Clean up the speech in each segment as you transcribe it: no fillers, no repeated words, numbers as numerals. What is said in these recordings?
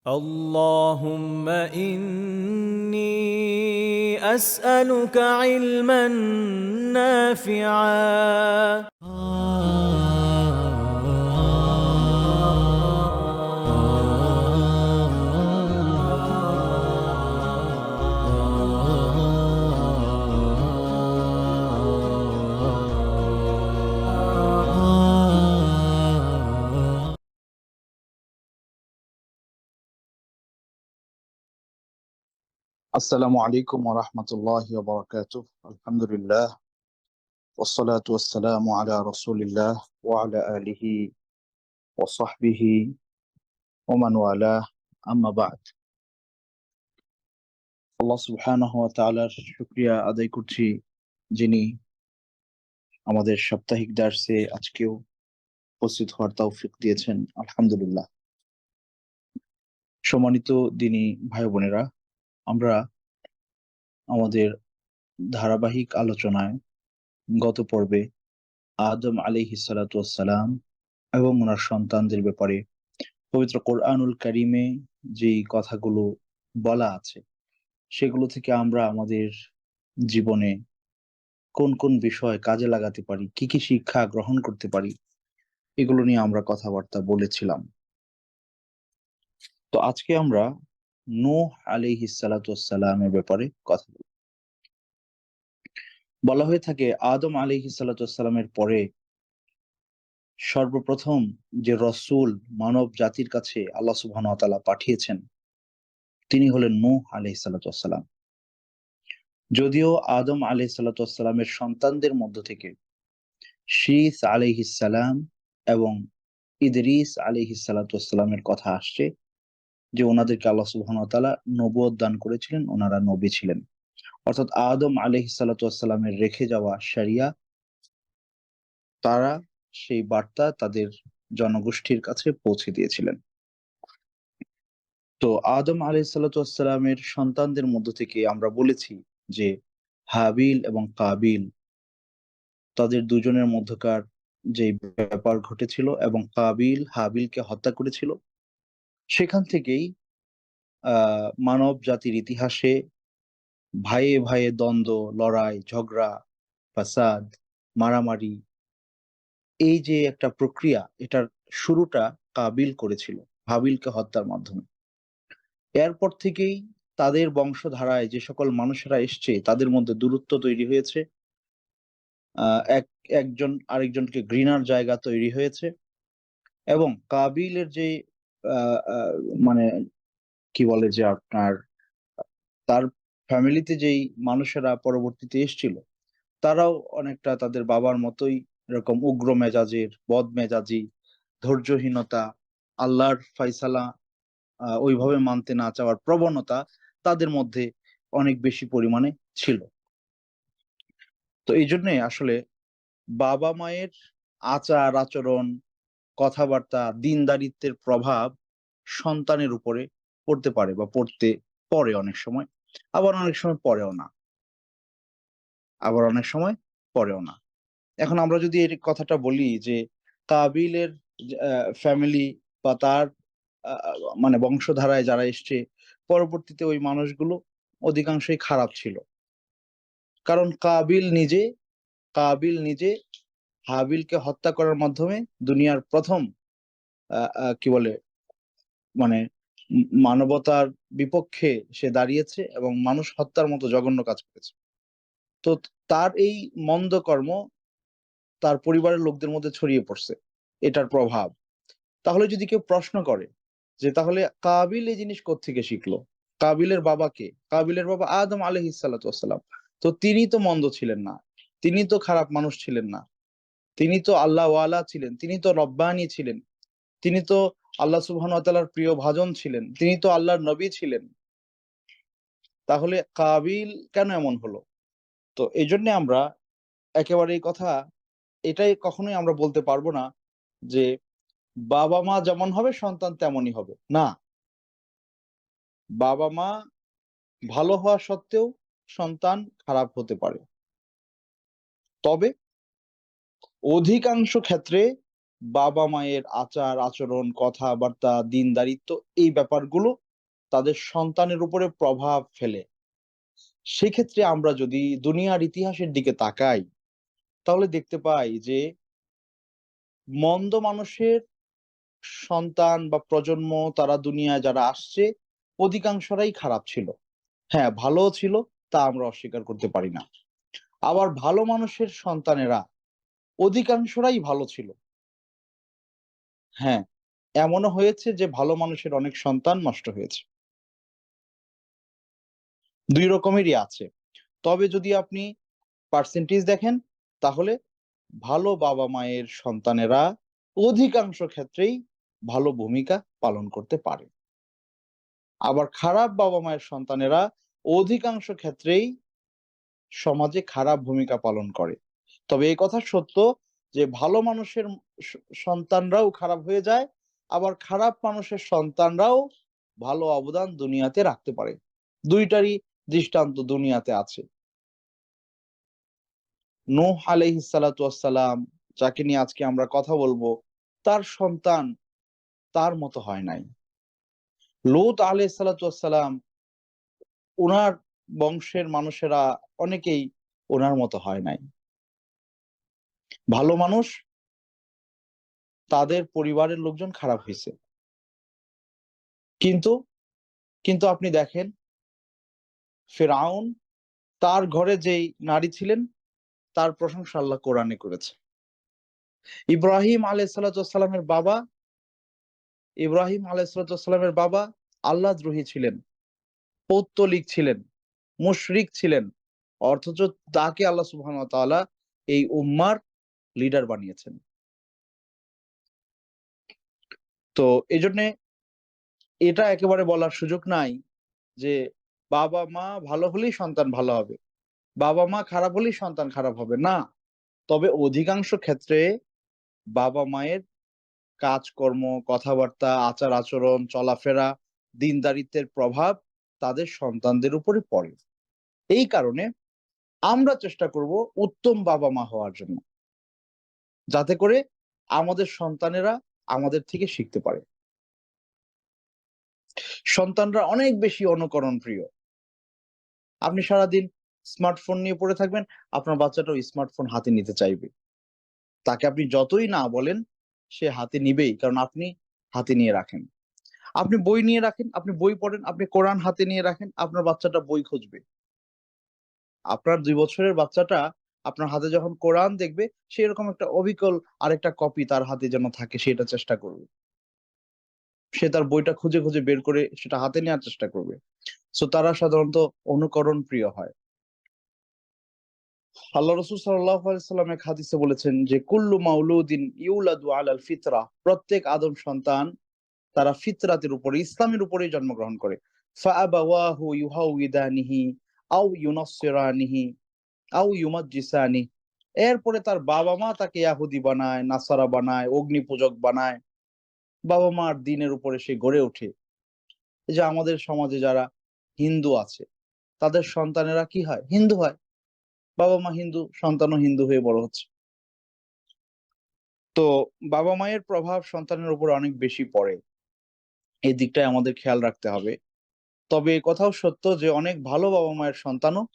اللهم إني أسألك علما نافعا. আসসালামু আলাইকুম ওয়া রাহমাতুল্লাহি ওয়া বারাকাতুহু। আলহামদুলিল্লাহ ওয়াসসালাতু ওয়াসসালামু আলা রাসূলিল্লাহ ওয়া আলা আলিহি ওয়া সাহবিহি ওয়া মান ওয়ালাহ, আম্মা বা'দ। আল্লাহ সুবহানাহু ওয়া তাআলার শুকরিয়া আদায় করছি, যিনি আমাদের সাপ্তাহিক দার্সে আজকেও উপস্থিত হওয়ার তৌফিক দিয়েছেন। আলহামদুলিল্লাহ। সম্মানিত দিনী ভাই বোনেরা, আমরা আমাদের ধারাবাহিক আলোচনায় গত পর্বে আদম আলাইহিস সালাতু ওয়াস সালাম এবং ওনার সন্তানদের ব্যাপারে পবিত্র কোরআনুল কারিমে যেই কথাগুলো বলা আছে, সেগুলো থেকে আমরা আমাদের জীবনে কোন কোন বিষয় কাজে লাগাতে পারি, কি কি শিক্ষা গ্রহণ করতে পারি, এগুলো নিয়ে আমরা কথাবার্তা বলেছিলাম। তো আজকে আমরা নূহ আলাইহিস সালাতু ওয়াস সালামের ব্যাপারে কথা বলব। বলা হয়ে থাকে, আদম আলাইহিস সালাতু ওয়াস সালামের পরে সর্বপ্রথম যে রসূল মানব জাতির কাছে আল্লাহ সুবহানাহু ওয়া তাআলা পাঠিয়েছেন, তিনি হলেন নূহ আলাইহিস সালাতু ওয়াস সালাম। যদিও আদম আলাইহিস সালাতু ওয়াস সালামের সন্তানদের মধ্য থেকে শীস আলাইহিস সালাম এবং ইদরিস আলাইহিস সালাতু ওয়াস সালামের কথা আসছে, যে ওনাদেরকে আল্লাহ সুবহানাহু ওয়া তাআলা নবুয়ত দান করেছিলেন, ওনারা নবী ছিলেন। অর্থাৎ আদম আলাইহিস সালাতু ওয়াস সালামের রেখে যাওয়া শরিয়া, তারা সেই বার্তা তাদের জনগোষ্ঠীর কাছে পৌঁছে দিয়েছিলেন। তো আদম আলাইহিস সালাতু ওয়াস সালামের সন্তানদের মধ্য থেকে আমরা বলেছি যে হাবিল এবং কাবিল, তাদের দুজনের মধ্যকার যে ব্যাপার ঘটেছিল এবং কাবিল হাবিলকে হত্যা করেছিল, সেখান থেকেই মানব জাতির ইতিহাসে ভাইয়ে ভাইয়ে দ্বন্দ্ব, লড়াই, ঝগড়া, ফাসাদ, মারামারি, এই যে একটা প্রক্রিয়া, এটার শুরুটা কাবিল করেছিল হাবিলকে হত্যার মাধ্যমে। এরপর থেকেই তাদের বংশধারায় যে সকল মানুষেরা এসছে, তাদের মধ্যে দূরত্ব তৈরি হয়েছে, এক একজন আরেকজনকে ঘৃণার জায়গা তৈরি হয়েছে। এবং কাবিলের যে আহ, আহ, মানে কি বলে যে আপনার, তার ফ্যামিলিতে যেই মানুষেরা পরবর্তীতে এসেছিল, তারাও অনেকটা তাদের বাবার মতোই এরকম উগ্র মেজাজের, বদ মেজাজি, ধৈর্যহীনতা, আল্লাহর ফাইসালা ওইভাবে মানতে না চাওয়ার প্রবণতা তাদের মধ্যে অনেক বেশি পরিমাণে ছিল। তো এই জন্যে আসলে বাবা মায়ের আচার আচরণ, কথাবার্তা, দিনদারিত্বের প্রভাব সন্তানের উপরে পড়তে পারে বা পড়ে অনেক সময়, আবার অনেক সময় পড়েও না, আবার অনেক সময় পড়েও না। এখন আমরা যদি এই কথাটা বলি যে কাবিলের ফ্যামিলি বা তার মানে বংশধারায় যারা এসছে, পরবর্তীতে ওই মানুষগুলো অধিকাংশই খারাপ ছিল। কারণ কাবিল নিজে হাবিলকে হত্যা করার মাধ্যমে দুনিয়ার প্রথম কি বলে মানে মানবতার বিপক্ষে সে দাঁড়িয়েছে এবং মানুষ হত্যার মতো জঘন্য কাজ করেছে। তো তার এই মন্দ কর্ম তার পরিবারের লোকদের মধ্যে ছড়িয়ে পড়ছে, এটার প্রভাব। তাহলে যদি কেউ প্রশ্ন করে যে তাহলে কাবিল এই জিনিস কোত্থেকে শিখলো, কাবিলের বাবা কে? কাবিলের বাবা আদম আলাইহিস সালাতু ওয়াস সালাম। তো তিনি তো মন্দ ছিলেন না, তিনি তো খারাপ মানুষ ছিলেন না, তিনি তো আল্লাহ ওয়ালা ছিলেন, তিনি তো রব্বানি ছিলেন, তিনি তো আল্লাহ সুবহানাহু ওয়া তাআলার প্রিয় ভাজন ছিলেন, তিনি তো আল্লাহর নবী ছিলেন। তাহলে কাবিল কেন এমন হলো? তো এই জন্য আমরা একেবারে এই কথা, এটাই কখনোই আমরা বলতে পারবো না যে বাবা মা যেমন হবে সন্তান তেমনই হবে না। বাবা মা ভালো হওয়া সত্ত্বেও সন্তান খারাপ হতে পারে। তবে অধিকাংশ ক্ষেত্রে বাবা মায়ের আচার আচরণ, কথাবার্তা, দিনদারিত্ব, এই ব্যাপারগুলো তাদের সন্তানের উপরে প্রভাব ফেলে। সেক্ষেত্রে আমরা যদি দুনিয়ার ইতিহাসের দিকে তাকাই, তাহলে দেখতে পাই যে মন্দ মানুষের সন্তান বা প্রজন্ম, তারা দুনিয়ায় যারা আসছে, অধিকাংশরাই খারাপ ছিল। হ্যাঁ, ভালোও ছিল, তা আমরা অস্বীকার করতে পারি না। আবার ভালো মানুষের সন্তানেরা অধিকাংশরাই ভালো ছিল। হ্যাঁ, এমনও হয়েছে যে ভালো মানুষের অনেক সন্তান নষ্ট হয়েছে। ২ রকমেরই আছে। তবে যদি আপনি পার্সেন্টেজ দেখেন, তাহলে ভালো বাবা-মায়ের সন্তানেরা অধিকাংশ ক্ষেত্রেই ভালো ভূমিকা পালন করতে পারে। আবার খারাপ বাবা-মায়ের সন্তানেরা অধিকাংশ ক্ষেত্রেই সমাজে খারাপ ভূমিকা পালন করে। তবে এই কথা সত্য যে ভালো মানুষের স সন্তানরাও খারাপ হয়ে যায়, আবার খারাপ মানুষের সন্তানরাও ভালো অবদান দুনিয়াতে রাখতে পারে। ২ টারই দৃষ্টান্ত দুনিয়াতে আছে। নূহ আলাইহিস সালাতু ওয়াস-সালাম, যাকে নিয়ে আজকে আমরা কথা বলবো, তার সন্তান তার মতো হয় নাই। লূত আলাইহিস সালাতু ওয়াস-সালাম, উনার বংশের মানুষেরা অনেকেই উনার মতো হয় নাই। ভালো মানুষ, তাদের পরিবারের লোকজন খারাপ হইছে। কিন্তু কিন্তু আপনি দেখেন, ফিরআউন, তার ঘরে যেই নারী ছিলেন, তার প্রশংসা আল্লাহ কোরআনে করেছে। ইব্রাহিম আলাইহিস সালাতু ওয়াস-সালামের বাবা, ইব্রাহিম আলাইহিস সালাতু ওয়াস-সালামের বাবা আল্লাহদ্রোহী ছিলেন, পৌত্তলিক ছিলেন, মুশরিক ছিলেন। অথচ তাকে আল্লাহ সুবহানাহু ওয়া তাআলা এই উম্মার লিডার বানিয়েছেন। তো এজন্যে এটা একেবারে বলার সুযোগ নাই যে বাবা-মা ভালো হলেই সন্তান ভালো হবে। বাবা-মা খারাপ হলেই সন্তান খারাপ হবে। না। তবে অধিকাংশ ক্ষেত্রে বাবা-মায়ের কাজকর্ম, কথাবার্তা, আচার-আচরণ, চলাফেরা, দিনদারিত্বের প্রভাব তাদের সন্তানদের উপরে পড়ে। এই কারণে আমরা চেষ্টা করব উত্তম বাবা-মা হওয়ার জন্য। যাতে করে আমাদের সন্তানেরা আমাদের থেকে শিখতে পারে। সন্তানরা অনেক বেশি অনুকরণ প্রিয়। আপনি সারাদিন স্মার্টফোন নিয়ে পড়ে থাকবেন, আপনার বাচ্চাটাও স্মার্টফোন হাতে নিতে চাইবে। তাকে আপনি যতই না বলেন, সে হাতে নিবেই, কারণ আপনি হাতে নিয়ে রাখেন। আপনি বই নিয়ে রাখেন, আপনি বই পড়েন, আপনি কোরআন হাতে নিয়ে রাখেন, আপনার বাচ্চাটা বই খুঁজবে। আপনার ২ বছরের বাচ্চাটা আপনার হাতে যখন কোরআন দেখবে, সে এরকম একটা অবিকল আরেকটা কপি তার হাতে যেন থাকে, সেটা চেষ্টা করবে। সে তার বইটা খুঁজে বের করে সেটা হাতে নেওয়ার চেষ্টা করবে। সো তারা সাধারণত অনুকরণ প্রিয় হয়। আল্লাহ রাসূল সাল্লাল্লাহু আলাইহি ওয়াসাল্লাম এক হাদিসে বলেছেন যে, "কুল্লু মাউলুদিন ইউলাদু আলাল ফিতরা।" প্রত্যেক আদম সন্তান তারা ফিতরাতের উপরে, ইসলামের উপরেই জন্মগ্রহণ করে। ফাআবাওয়াহু ইউহাউইদানিহি আও ইউনাসসিরানিহি আও ইউমাজ্জিসানি। এরপরে তার বাবা-মা তাকে ইয়াহুদি বানায়, নাসারা বানায়, অগ্নিপূজক বানায়। বাবা-মার দ্বীনের উপরে সে গড়ে ওঠে। এই যে আমাদের সমাজে যারা হিন্দু আছে, তাদের সন্তানেরা কি হয়? হিন্দু হয়। বাবা-মা হিন্দু, সন্তানও হিন্দু হয়ে বড় হচ্ছে। তো বাবা-মায়ের প্রভাব সন্তানের উপর অনেক বেশি পড়ে। এই দিকটায় আমাদের খেয়াল রাখতে হবে। তবে এ কথাও সত্য যে অনেক ভালো বাবা-মায়ের সন্তানও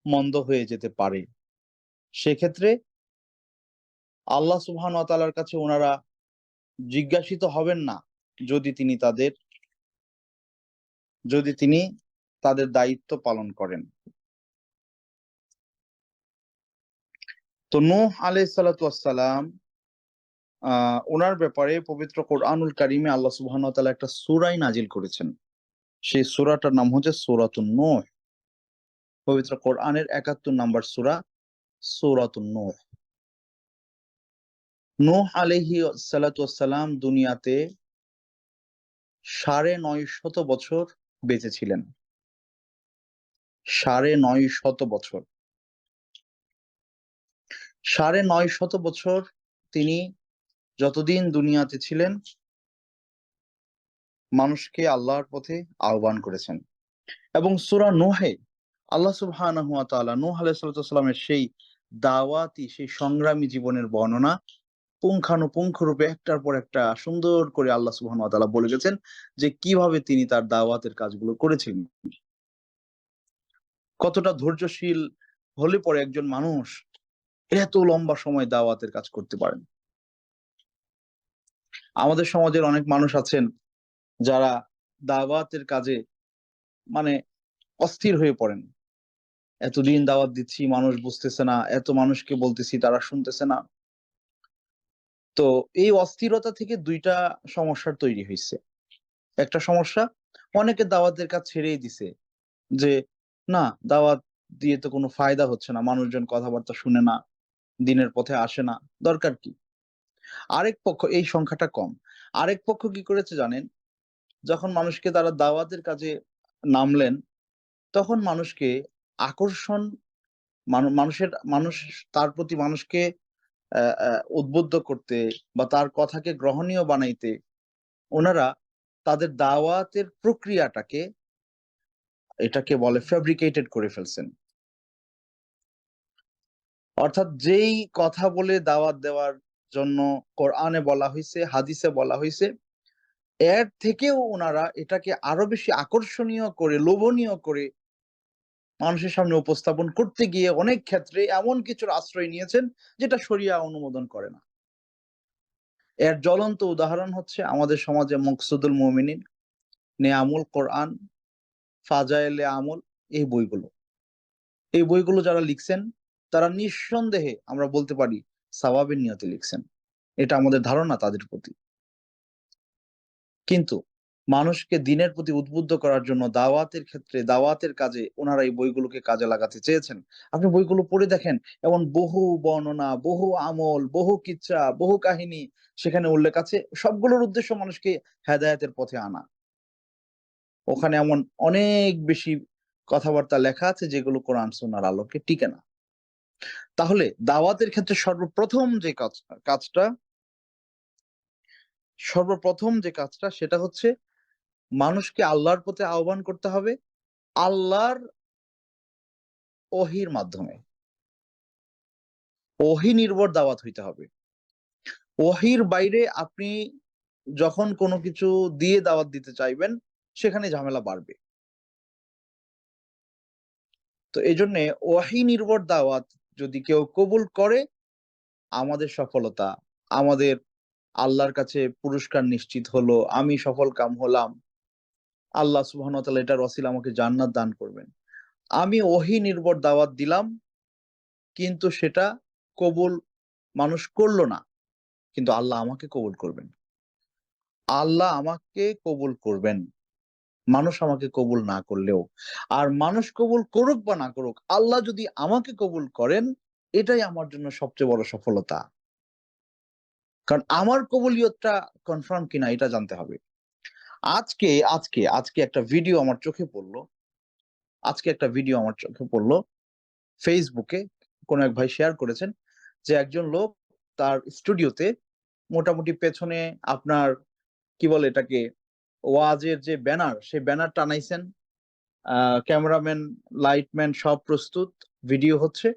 মন্দ হয়ে যেতে পারে। সেক্ষেত্রে আল্লাহ সুবহানাহু ওয়া তাআলার কাছে উনারা জিজ্ঞাসিত হবেন না, যদি তিনি তাদের যদি তিনি তাদের দায়িত্ব পালন করেন। তো নূহ আলাইহিস সালাতু ওয়াস সালাম, উনার ব্যাপারে পবিত্র কোরআনুল কারীমে আল্লাহ সুবহানাহু ওয়া তাআলা একটা সূরাই নাজিল করেছেন। সেই সূরাটার নাম হচ্ছে সূরাতুন নূহ। পবিত্র কোরআনের ৭১ নাম্বার সূরা, সূরাতুন নূহ। নূহ আলাইহিস সালাতু ওয়াস সালাম দুনিয়াতে ৯৫০ বছর বেঁচে ছিলেন। ৯৫০ বছর। ৯৫০ বছর তিনি যতদিন দুনিয়াতে ছিলেন, মানুষকে আল্লাহর পথে আহ্বান করেছেন। এবং সূরা নূহে আল্লাহ সুবহানাহু ওয়া তাআলা নূহ আলাইহিস সালাতু ওয়াস সালামের সেই দাওয়াতি, সেই সংগ্রামী জীবনের বর্ণনা পুঙ্খানুপুঙ্খ রূপে একটার পর একটা সুন্দর করে আল্লাহ সুবহানাহু ওয়া তাআলা বলে গেছেন যে কিভাবে তিনি তার দাওয়াতের কাজগুলো করেছেন। কতটা ধৈর্যশীল হলে পরে একজন মানুষ এত লম্বা সময় দাওয়াতের কাজ করতে পারেন। আমাদের সমাজের অনেক মানুষ আছেন যারা দাওয়াতের কাজে মানে অস্থির হয়ে পড়েন। এতদিন দাওয়াত দিচ্ছি, মানুষ বুঝতেছে না, এত মানুষকে বলতেছি তারা শুনতেছে না। তো এই অস্থিরতা থেকে ২ টা সমস্যার তৈরি হইছে। একটা সমস্যা, অনেকে দাওয়াতের কাজ ছেড়েই দিছে। যে না, দাওয়াত দিয়ে তো কোনো ফায়দা হচ্ছে না। মানুষজন কথাবার্তা শুনে না, দিনের পথে আসে না। দরকার কি? আরেক পক্ষ, এই সংখ্যাটা কম। আরেক পক্ষ কি করেছে জানেন? যখন মানুষকে তারা দাওয়াতের কাজে নামলেন, তখন মানুষকে আকর্ষণ, মানুষ তার প্রতি মানুষকে উদ্বুদ্ধ করতে বা তার কথাকে গ্রহণীয় বানাইতে উনারা তাদের দাওয়াতের প্রক্রিয়াটাকে, এটাকে বলে ফেব্রিকেটেড করে ফেলছেন। অর্থাৎ যেই কথা বলে দাওয়াত দেওয়ার জন্য কোরআনে বলা হইছে, হাদিসে বলা হইছে, এর থেকেও উনারা এটাকে আরো বেশি আকর্ষণীয় করে, লোভনীয় করে মানুষের সামনে উপস্থাপন করতে গিয়ে অনেক ক্ষেত্রে এমন কিছুর আশ্রয় নিয়েছেন যেটা শরিয়া অনুমোদন করে না। এর জ্বলন্ত উদাহরণ হচ্ছে আমাদের সমাজে মকসুদুল মুমিনিন, নেয়ামুল কোরআন, ফাজায়েলে আমল, এই বইগুলো। এই বইগুলো যারা লিখছেন তারা নিঃসন্দেহে আমরা বলতে পারি সাওয়াবের নিয়তে লিখছেন। এটা আমাদের ধারণা তাদের প্রতি। কিন্তু মানুষকে দিনের প্রতি উদ্বুদ্ধ করার জন্য দাওয়াতের ক্ষেত্রে, দাওয়াতের কাজে উনারা এই বইগুলোকে কাজে লাগাতে চেয়েছেন। আপনি বইগুলো পড়ে দেখেন, এমন বহু বর্ণনা, বহু আমল, বহু কিচ্ছা, বহু কাহিনী সেখানে উল্লেখ আছে। সবগুলোর উদ্দেশ্য মানুষকে হেদায়েতের পথে আনা। ওখানে এমন অনেক বেশি কথাবার্তা লেখা আছে যেগুলো কোরআন সুন্নাহর আলোকে টিকে না। তাহলে দাওয়াতের ক্ষেত্রে কাজটা সর্বপ্রথম যে কাজটা সেটা হচ্ছে মানুষকে আল্লাহর পথে আহ্বান করতে হবে আল্লাহর ওহীর মাধ্যমে। ওহী নির্ভর দাওয়াত হইতে হবে। ওহীর বাইরে আপনি যখন কোনো কিছু দিয়ে দাওয়াত দিতে চাইবেন, সেখানে ঝামেলা বাড়বে। তো এজন্যে ওহী নির্ভর দাওয়াত যদি কেউ কবুল করে, আমাদের সফলতা, আমাদের আল্লাহর কাছে পুরস্কার নিশ্চিত হলো, আমি সফল কাম হলাম। আল্লাহ সুবহানাহু ওয়া তাআলা এটার ওসিলা আমাকে জান্নাত দান করবেন। আমি ওহী নির্ভর দাওয়াত দিলাম, কিন্তু সেটা কবুল মানুষ করল না। কিন্তু আল্লাহ আমাকে কবুল করবেন। আল্লাহ আমাকে কবুল করবেন। মানুষ আমাকে কবুল না করলেও। আর মানুষ কবুল করুক বা না করুক, আল্লাহ যদি আমাকে কবুল করেন, এটাই আমার জন্য সবচেয়ে বড় সফলতা। কারণ আমার কবুলিয়তটা কনফার্ম কিনা এটা জানতে হবে। আজকে আজকে আজকে একটা ভিডিও আমার চোখে পড়ল। আজকে একটা ভিডিও আমার চোখে পড়ল। ফেসবুকে কোনো এক ভাই শেয়ার করেছেন যে একজন লোক তার স্টুডিওতে মোটামুটি পেছনে আপনার কি বলে এটাকে, ওয়াজের যে ব্যানার, সেই ব্যানার টানাইছেন। ক্যামেরাম্যান, লাইটম্যান সব প্রস্তুত। ভিডিও হচ্ছে।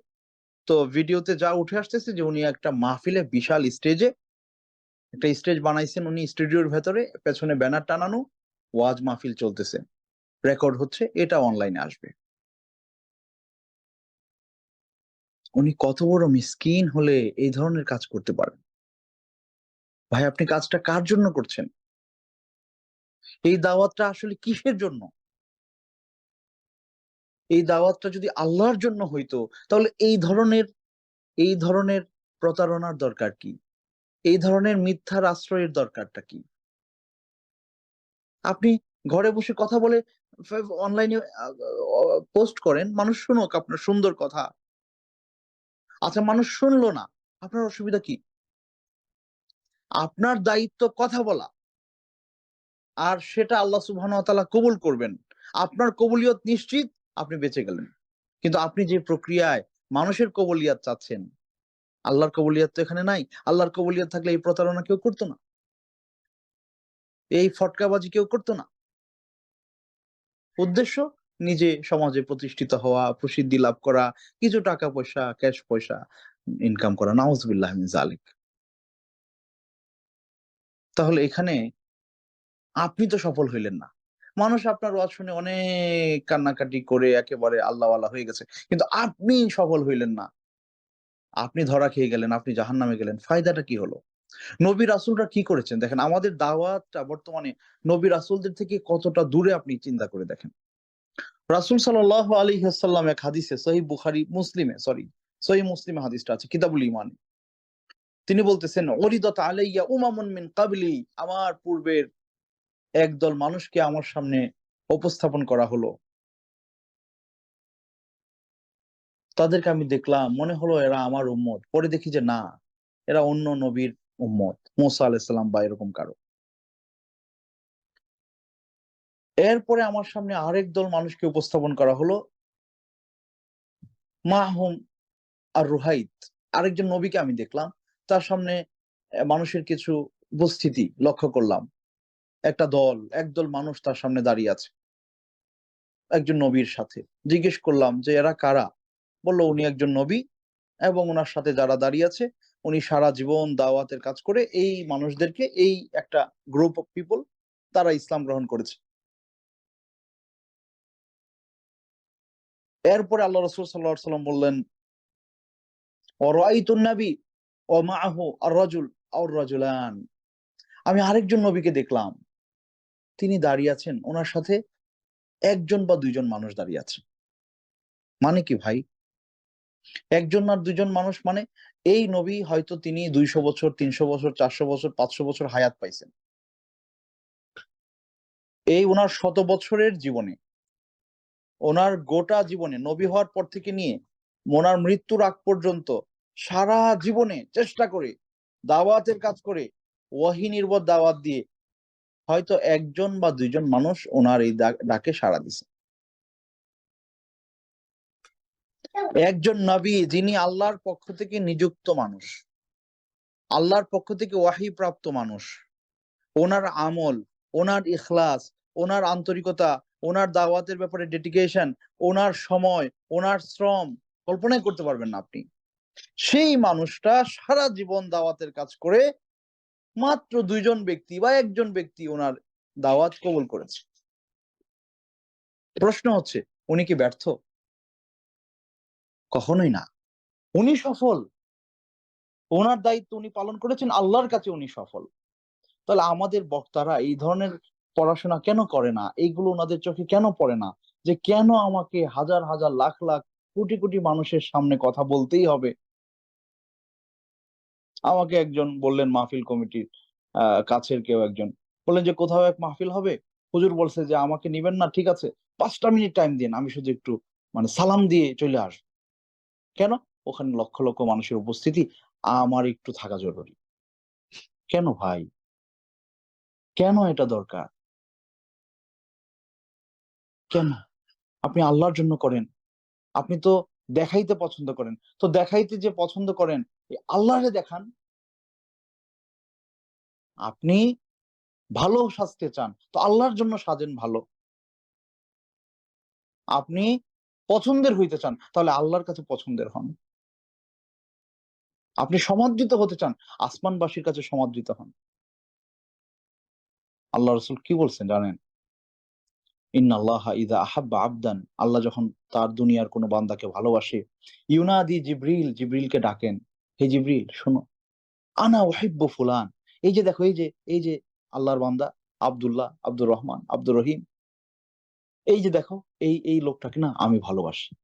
তো ভিডিওতে যা উঠে আসতেছে যে উনি একটা মাহফিলে বিশাল স্টেজে একটা স্টেজ বানাইছেন উনি স্টুডিওর ভেতরে, পেছনে ব্যানার টানানো, ওয়াজ মাহফিল চলতেছে। রেকর্ড হচ্ছে, এটা অনলাইনে আসবে। উনি কত বড় মিসকিন হলে এই ধরনের কাজ করতে পারেন? ভাই আপনি কাজটা কার জন্য করছেন? এই দাওয়াতটা আসলে কিসের জন্য? এই দাওয়াতটা যদি আল্লাহর জন্য হইতো, তাহলে এই ধরনের প্রতারণার দরকার কি? এই ধরনের মিথ্যার আশ্রয়ের দরকারটা কি? আপনি ঘরে বসে কথা বলে অনলাইনে পোস্ট করেন, মানুষ শুনুক আপনার সুন্দর কথা। আচ্ছা মানুষ শুনলো না, আপনার অসুবিধা কি? আপনার দায়িত্ব কথা বলা। আর সেটা আল্লাহ সুবহানাহু ওয়া তাআলা কবুল করবেন। আপনার কবুলিয়ত নিশ্চিত, আপনি বেঁচে গেলেন। কিন্তু আপনি যে প্রক্রিয়ায় মানুষের কবুলিয়ত চাচ্ছেন, আল্লাহর কবুলিয়ত তো এখানে নাই। আল্লাহর কবুলিয়ত থাকলে এই প্রতারণা কেউ করত না। এই ফটকাবাজি কেউ করত না। উদ্দেশ্য নিজে সমাজে প্রতিষ্ঠিত হওয়া, প্রসিদ্ধি লাভ করা, কিছু টাকা পয়সা, ক্যাশ পয়সা ইনকাম করা। নাউজুবিল্লাহ মিন যালিক। তাহলে এখানে আপনি তো সফল হইলেন না। মানুষ আপনার ওয়াজ শুনে অনেক কান্নাকাটি করে একেবারে আল্লাহওয়ালা হয়ে গেছে। কিন্তু আপনি সফল হইলেন না। আপনি ধরা খেয়ে গেলেন, আপনি জাহান্নামে গেলেন। ফায়দাটা কি হলো? নবী রাসূলরা কি করেছেন দেখেন। আমাদের দাওয়াতটা বর্তমানে নবী রাসূলদের থেকে কতটা দূরে আপনি চিন্তা করে দেখেন। রাসূল সাল্লাল্লাহু আলাইহি ওয়াসাল্লাম এক হাদিসে সহিহ মুসলিমে হাদিসটা আছে কিতাবুল ঈমান। তিনি বলতেছেন, "উরিদাত আলাইয়া উমামুন মিন ক্বাবলি" আমার পূর্বের একদল মানুষকে আমার সামনে উপস্থাপন করা হলো। তাদেরকে আমি দেখলাম, মনে হলো এরা আমার উম্মত। পরে দেখি যে না, এরা অন্য নবীর উম্মত। মূসা আলাইহিস সালাম বা এরকম কারো। এরপরে আমার সামনে আরেক দল মানুষকে উপস্থাপন করা হলো, মাহুম আর-রুহাইত। আরেকজন নবীকে আমি দেখলাম। তার সামনে মানুষের কিছু উপস্থিতি লক্ষ্য করলাম। একদল মানুষ তার সামনে দাঁড়িয়ে আছে। একজন নবীর সাথে। জিজ্ঞেস করলাম যে, "এরা কারা?" বলল, "উনি একজন নবী এবং উনার সাথে যারা দাঁড়িয়ে আছে, উনি সারা জীবন দাওয়াতের কাজ করে এই মানুষদেরকে এই একটা গ্রুপ অফ পিপল তারা ইসলাম গ্রহণ করেছে।" এরপরে আল্লাহ রাসূল সাল্লাল্লাহু আলাইহি ওয়াসাল্লাম বললেন, "ওয়ারাআইতুন নাবী ওয়া মাআহু আর-রাজুল আও রাজুলান" আমি আরেকজন নবীকে দেখলাম। তিনি দাঁড়িয়ে আছেন, উনার সাথে ১ জন বা ২ জন মানুষ দাঁড়িয়ে আছে। মানে কি ভাই? ১ জন আর ২ জন মানুষ মানে এই নবী হয়তো তিনি ২০০ বছর, ৩০০ বছর, ৪০০ বছর, ৫০০ বছর হায়াত পাইছেন। এই উনার শত বছরের জীবনে, উনার গোটা জীবনে নবী হওয়ার পর থেকে নিয়ে উনার মৃত্যুর আগ পর্যন্ত সারা জীবনে চেষ্টা করে, দাওয়াতের কাজ করে, ওয়াহী নির্ভর দাওয়াত দিয়ে হয়তো ১ জন বা ২ জন মানুষ উনার এই ডাকে সাড়া দিছে। একজন নবী যিনি আল্লাহর পক্ষ থেকে নিযুক্ত মানুষ, আল্লাহর পক্ষ থেকে ওয়াহী প্রাপ্ত মানুষ। ওনার আমল, ওনার ইখলাস, ওনার আন্তরিকতা, ওনার দাওয়াতের ব্যাপারে ডেডিকেশন, ওনার সময়, ওনার শ্রম কল্পনাই করতে পারবেন না আপনি। সেই মানুষটা সারা জীবন দাওয়াতের কাজ করে মাত্র ২ জন ব্যক্তি বা ১ জন ব্যক্তি ওনার দাওয়াত কবুল করেছে। প্রশ্ন হচ্ছে, উনি কি ব্যর্থ? কখনোই না। উনি সফল। ওনার দায়িত্ব উনি পালন করেছেন, আল্লাহর কাছে উনি সফল। তাহলে আমাদের বক্তারা এই ধরনের পড়াশোনা কেন করে না? এইগুলো উনাদের চোখে কেন পড়ে না? যে কেন আমাকে হাজার, হাজার, লাখ, লাখ, কোটি, কোটি মানুষের সামনে কথা বলতেই হবে? আমাকে একজন বললেন মাহফিল কমিটির কাছের কেউ একজন। বললেন যে, "কোথাও এক মাহফিল হবে। হুজুর বলছে যে আমাকে নিবেন না, ঠিক আছে। ৫ টা মিনিট টাইম দিন। আমি শুধু একটু মানে সালাম দিয়ে চলে আসব।" কেন? ওখানে লক্ষ, লক্ষ মানুষের উপস্থিতি। আমার একটু থাকা জরুরি। কেন ভাই? কেন এটা দরকার? কেন? আপনি আল্লাহর জন্য করেন। আপনি তো দেখাইতে পছন্দ করেন। তো দেখাইতে যে পছন্দ করেন, আল্লাহরে দেখান। আপনি ভালো সাজতে চান, তো আল্লাহর জন্য সাজেন ভালো। আপনি পছন্দের হইতে চান, তাহলে আল্লাহর কাছে পছন্দের হন। আপনি সমাদৃত হতে চান, আসমানবাসীর কাছে সমাদৃত হন। আল্লাহ রাসূল কি বলছেন জানেন? ইন্নাল্লাহা ইযা আহাব্বা আবদান আল্লাহ যখন তার দুনিয়ার কোন বান্দাকে ভালোবাসে, ইউনাদি জিবরিল, জিবরিলকে ডাকেন, "হে জিবরিল শোনো, আনা উহিব্বু ফুলান।" এই যে দেখো এই যে আল্লাহর বান্দা আব্দুল্লাহ, আব্দুর রহমান, আব্দুর রহিম। এই যে দেখো এই লোকটাকে না আমি ভালোবাসি।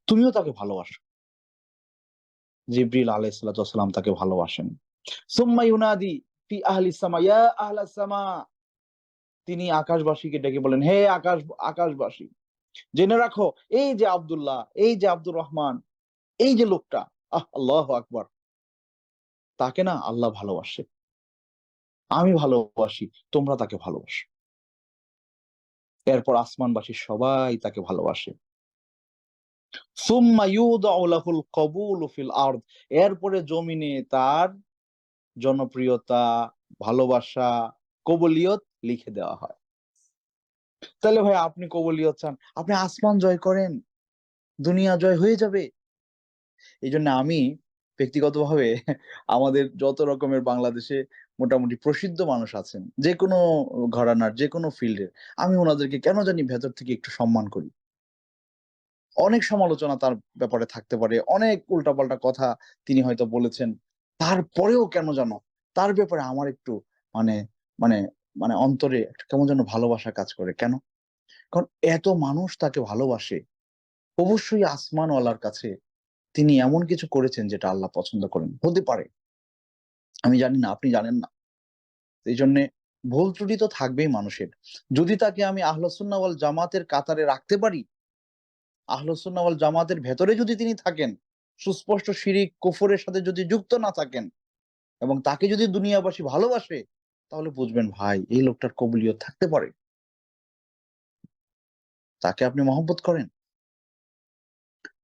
তুমিও তাকে ভালোবাসো। জিবরিল আলাইহিস সালাতু ওয়াস সালাম তাকে ভালোবাসেন। সুম্মা ইউনাদি ফি আহলিস সামা, ইয়া আহলাস সামা। তিনি আকাশবাসীকে ডেকে বলেন, হে আকাশবাসী, জেনে রাখো এই যে আব্দুল্লাহ, এই যে আব্দুর রহমান, এই যে লোকটা, আল্লাহু আকবার। তাকে না আল্লাহ ভালোবাসে। আমি ভালোবাসি, তোমরা তাকে ভালোবাসো। এরপর আসমানবাসী সবাই তাকে ভালোবাসে। সুম্মা ইউদাউ লাহুল কবুলু ফিল আরদ। এরপরে জমিনে তার জনপ্রিয়তা, ভালোবাসা, কবুলিয়ত লিখে দেওয়া হয়। তাহলে ভাই আপনি কবুলিয়ত চান, আপনি আসমান জয় করেন, দুনিয়া জয় হয়ে যাবে। এইজন্য আমি ব্যক্তিগতভাবে আমাদের যত রকমের বাংলাদেশে মোটামুটি প্রসিদ্ধ মানুষ আছেন, যে কোনো ঘরানার, যে কোনো ফিল্ডের, আমি ওনাদেরকে কেন জানি ভেতর থেকে একটু সম্মান করি। অনেক সমালোচনা তার ব্যাপারে থাকতে পারে, অনেক উল্টাপাল্টা কথা তিনি হয়তো বলেছেন। তারপরেও কেন যেন তার ব্যাপারে আমার একটু মানে মানে মানে অন্তরে একটা কেমন যেন ভালোবাসা কাজ করে। কেন? কারণ এত মানুষ তাকে ভালোবাসে। অবশ্যই আসমানওয়ালার কাছে তিনি এমন কিছু করেছেন যেটা আল্লাহ পছন্দ করেন। হতে পারে। আমি জানি না, আপনি জানেন না। এইজন্যে ভুল ত্রুটি তো থাকবেই মানুষের। যদি তাকে আমি আহলুস সুন্নাহ ওয়াল জামাতের কাতারে রাখতে পারি, আহলুস সুন্নাহ ওয়াল জামাতের ভেতরে যদি তিনি থাকেন, সুস্পষ্ট শিরিক, কুফরের সাথে যদি যুক্ত না থাকেন এবং তাকে যদি দুনিয়াবাসী ভালোবাসে, তাহলে বুঝবেন ভাই এই লোকটার কবুলিয়ত থাকতে পারে। তাকে আপনি মহব্বত করেন।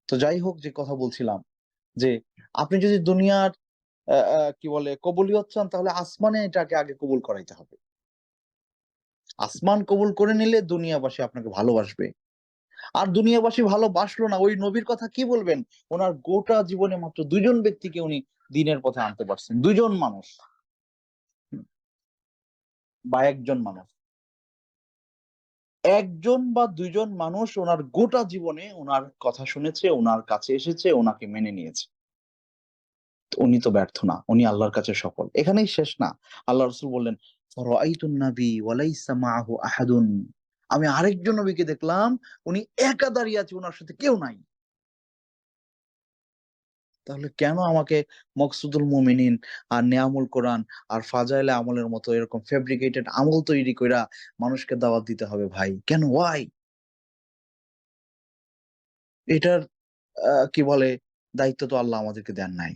তো যাই হোক, যে কথা বলছিলাম যে আপনি যদি দুনিয়ার কি বলে কবুলিয়ত চান, তাহলে আসমানে এটাকে আগে কবুল করাইতে হবে। আসমান কবুল করে নিলে দুনিয়াবাসী আপনাকে ভালোবাসবে। আর দুনিয়াবাসী ভালোবাসলো না, ওই নবীর কথা কি বলবেন? উনার গোটা জীবনে মাত্র ২ জন ব্যক্তিকে উনি দ্বীনের পথে আনতে পারছেন। ২ জন মানুষ বা ১ জন মানুষ। ১ জন বা ২ জন মানুষ উনার গোটা জীবনে উনার কথা শুনেছে, উনার কাছে এসেছে, উনাকে মেনে নিয়েছে। তো উনি তো ব্যর্থ না। উনি আল্লাহর কাছে সফল। এখানেই শেষ না। আল্লাহ রাসূল বললেন, "ফারাআইতুন নাবী ওয়া লাইসা মাআহু আহাদুন।" আমি আরেকজন নবীকে দেখলাম, উনি একা দাঁড়িয়ে আছে, উনার সাথে কেউ নাই। তাহলে কেন আমাকে মকসুদুল মুমিনিন আর নেয়ামুল কোরআন আর ফাজাইলে আমলের মতো এরকম ফেব্রিকেটেড আমল তৈরি কইরা মানুষকে দাওয়াত দিতে হবে ভাই? কেন? ওয়াই? এটার কি বলে দায়িত্ব তো আল্লাহ আমাদেরকে দেন নাই।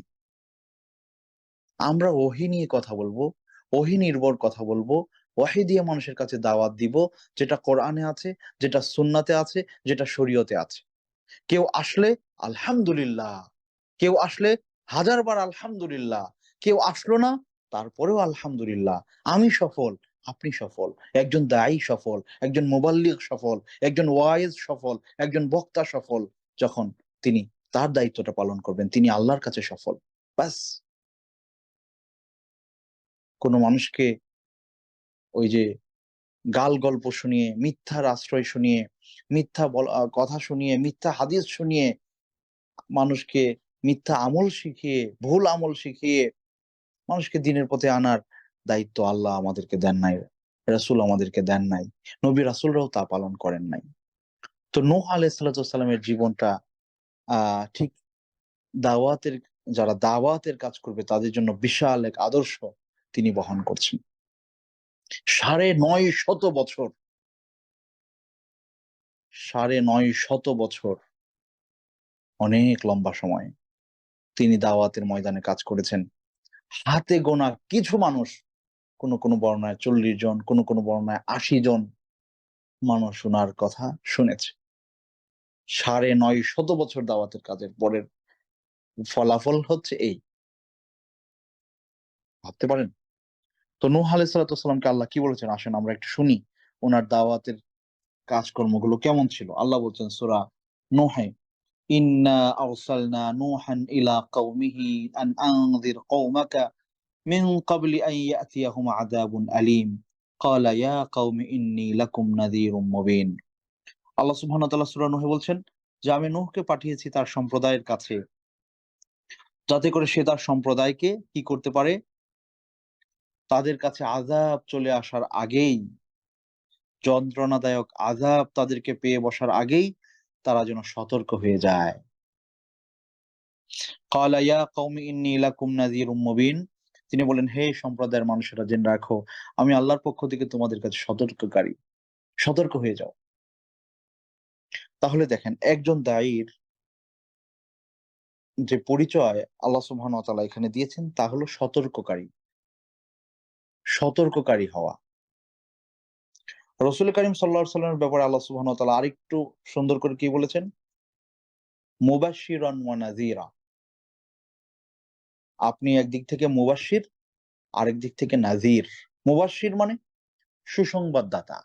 আমরা ওহী নিয়ে কথা বলবো, ওহী নির্ভর কথা বলবো, ওহী দিয়ে মানুষের কাছে দাওয়াত দিব, যেটা কোরআনে আছে, যেটা সুন্নাতে আছে, যেটা শরীয়তে আছে। কেউ আসলে আলহামদুলিল্লাহ, কেউ আসলে হাজার বার আলহামদুলিল্লাহ, কেউ আসলো না তারপরেও আলহামদুলিল্লাহ। আমি সফল, আপনি সফল, একজন দায়ী সফল, একজন মুবাল্লিগ সফল, একজন ওয়াইজ সফল, একজন বক্তা সফল, যখন তিনি তার দায়িত্বটা পালন করবেন, তিনি আল্লাহর কাছে সফল। ব্যাস। কোন মানুষকে ওই যে গাল গল্প শুনিয়ে, মিথ্যার আশ্রয় শুনিয়ে, মিথ্যা কথা শুনিয়ে, মিথ্যা হাদিস শুনিয়ে, মানুষকে মিথ্যা আমল শিখিয়ে, ভুল আমল শিখিয়ে মানুষকে দ্বীনের পথে আনার দায়িত্ব আল্লাহ আমাদেরকে দেন নাই। রাসূল আমাদেরকে দেন নাই। নবী রাসূলরাও তা পালন করেন নাই। তো নূহ আলাইহিস সালাতু ওয়াস সালামের জীবনটা ঠিক দাওয়াতের, যারা দাওয়াতের কাজ করবে তাদের জন্য বিশাল এক আদর্শ তিনি বহন করছেন। ৯৫০ বছর, ৯৫০ বছর অনেক লম্বা সময় তিনি দাওয়াতের ময়দানে কাজ করেছেন। হাতে গোনা কিছু মানুষ, কোন বর্ণনায় ৪০ জন, কোন বর্ণনায় ৮০ জন মানুষ উনার কথা শুনেছে। ৯৫০ বছর দাওয়াতের কাজের পরের ফলাফল হচ্ছে এই। ভাবতে পারেন? তো নূহ আলাইহিস সালাতু ওয়াস সালামকে আল্লাহ কি বলেছেন? আসেন আমরা একটু শুনি উনার দাওয়াতের কাজকর্মগুলো কেমন ছিল। আল্লাহ বলছেন সূরা নূহে, "ইন্না আরসালনা নূহান ইলা কওমিহি আন আনযির কওমাকা মিন ক্বাবলি আন ইয়াতিয়াহুম আযাবুন আলীম। ক্বালা ইয়া কওমি ইন্নী লাকুম নাযীরুম মুবিন।" আল্লাহ সুবহানাহু ওয়া তাআলা সূরা নূহে বলছেন যে, আমি নূহকে পাঠিয়েছি তার সম্প্রদায়ের কাছে, যাতে করে সে তার সম্প্রদায়কে কি করতে পারে? তাদের কাছে আযাব চলে আসার আগেই, যন্ত্রণাদায়ক আযাব তাদেরকে পেয়ে বসার আগেই তারা যেন সতর্ক হয়ে যায়। ক্বালা ইয়া কওমি ইন্নী লাকুম নাযীরুম মুবিন। তিনি বললেন, হে সম্প্রদায়ের মানুষেরা, জেনে রাখো আমি আল্লাহর পক্ষ থেকে তোমাদের কাছে সতর্ককারী। সতর্ক হয়ে যাও। তাহলে দেখেন একজন দায়ীর যে পরিচয় আল্লাহ সুবহানাহু ওয়া তাআলা এখানে দিয়েছেন তা হলো সতর্ককারী। সতর্ককারী হওয়া। রাসূল কারীম সাল্লাল্লাহু আলাইহি ওয়াসাল্লামের ব্যাপারে আল্লাহ সুবহানাহু ওয়া তাআলা আরেকটু সুন্দর করে কি বলেছেন? মুবাশশিরান ওয়া নাযীরা। আপনি একদিক থেকে মুবাশশির, আরেক দিক থেকে নাযীর। মুবাশশির মানে সুসংবাদদাতা।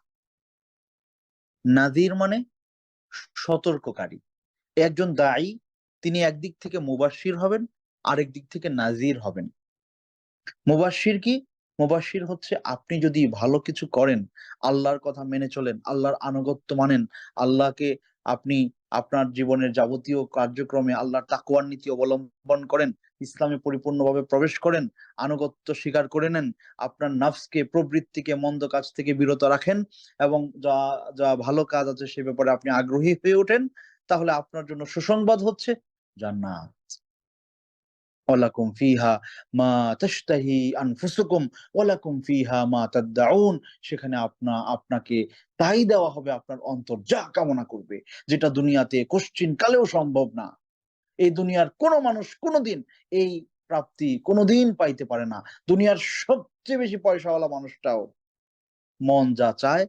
নাযীর মানে সতর্ককারী। একজন দায়ী তিনি একদিক থেকে মুবাশশির হবেন, আরেক দিক থেকে নাযীর হবেন। মুবাশশির কি? মুবাশশির হচ্ছে আপনি যদি ভালো কিছু করেন, আল্লাহর কথা মেনে চলেন, আল্লাহর আনুগত্য মানেন, আল্লাহকে আপনি আপনার জীবনের যাবতীয় কার্যক্রমে আল্লাহর তাকওয়ার নীতি অবলম্বন করেন, ইসলামে পরিপূর্ণভাবে প্রবেশ করেন, আনুগত্য স্বীকার করে নেন, আপনার নাফসকে প্রবৃত্তিকে মন্দ কাজ থেকে বিরত রাখেন এবং যা যা ভালো কাজ আছে সে ব্যাপারে আপনি আগ্রহী হয়ে ওঠেন, তাহলে আপনার জন্য সুসংবাদ হচ্ছে জান্নাত। ওয়ালাকুম ফিহা মা তাশতাহি আনফুসুকুম ওয়ালাকুম ফিহা মা তাদদাউন। সেখানে আপনাকে তাই দেওয়া হবে আপনার অন্তর যা কামনা করবে, যেটা দুনিয়াতে কশ্চিন কালেও সম্ভব না। এই দুনিয়ার কোনো মানুষ কোনোদিন এই প্রাপ্তি কোনোদিন পাইতে পারে না। দুনিয়ার সবচেয়ে বেশি পয়সাওয়ালা মানুষটাও মন যা চায়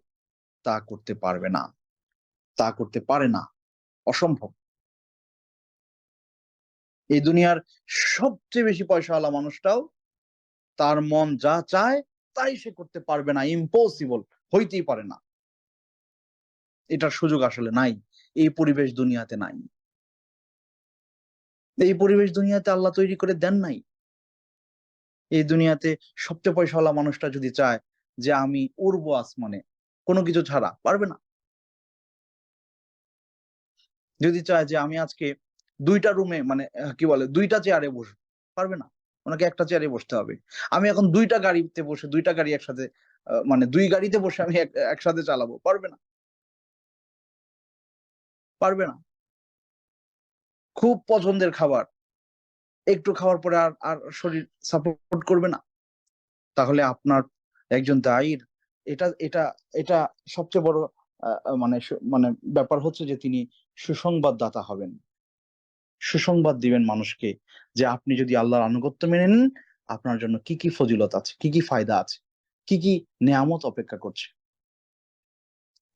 তা করতে পারবে না, তা করতে পারে না, অসম্ভব। এই দুনিয়ার সবচেয়ে বেশি পয়সাওয়ালা মানুষটাও তার মন যা চায় তাই সে করতে পারবে না, ইম্পসিবল, হইতেই পারে না। এটার সুযোগ আসলে নাই, এই পরিবেশ দুনিয়াতে নাই, এই পরিবেশ দুনিয়াতে আল্লাহ তৈরি করে দেন নাই। এই দুনিয়াতে সবচেয়ে পয়সাওয়ালা মানুষটা যদি চায় যে আমি উড়বো আসমানে কোনো কিছু ছাড়া, পারবে না। যদি চায় যে আমি আজকে দুইটা রুমে মানে কি বলে দুইটা চেয়ারে বসবো, পারবে না। ওনাকে একটা চেয়ারে বসতে হবে। আমি এখন দুইটা গাড়িতে বসে দুইটা গাড়ি একসাথে মানে দুই গাড়িতে বসে আমি একসাথে চালাবো, পারবে না, পারবে না। খুব পছন্দের খাবার, একটু খাওয়ার পরে আর আর শরীর সাপোর্ট করবে না। তাহলে আপনার একজন দায়ীর এটা এটা এটা সবচেয়ে বড় মানে ব্যাপার হচ্ছে যে তিনি সুসংবাদদাতা হবেন। সুসংবাদ দিবেন মানুষকে যে আপনি যদি আল্লাহর আনুগত্য মেনে নেন, আপনার জন্য কি কি ফজিলত আছে, কি কি ফায়দা আছে, কি কি নেয়ামত অপেক্ষা করছে।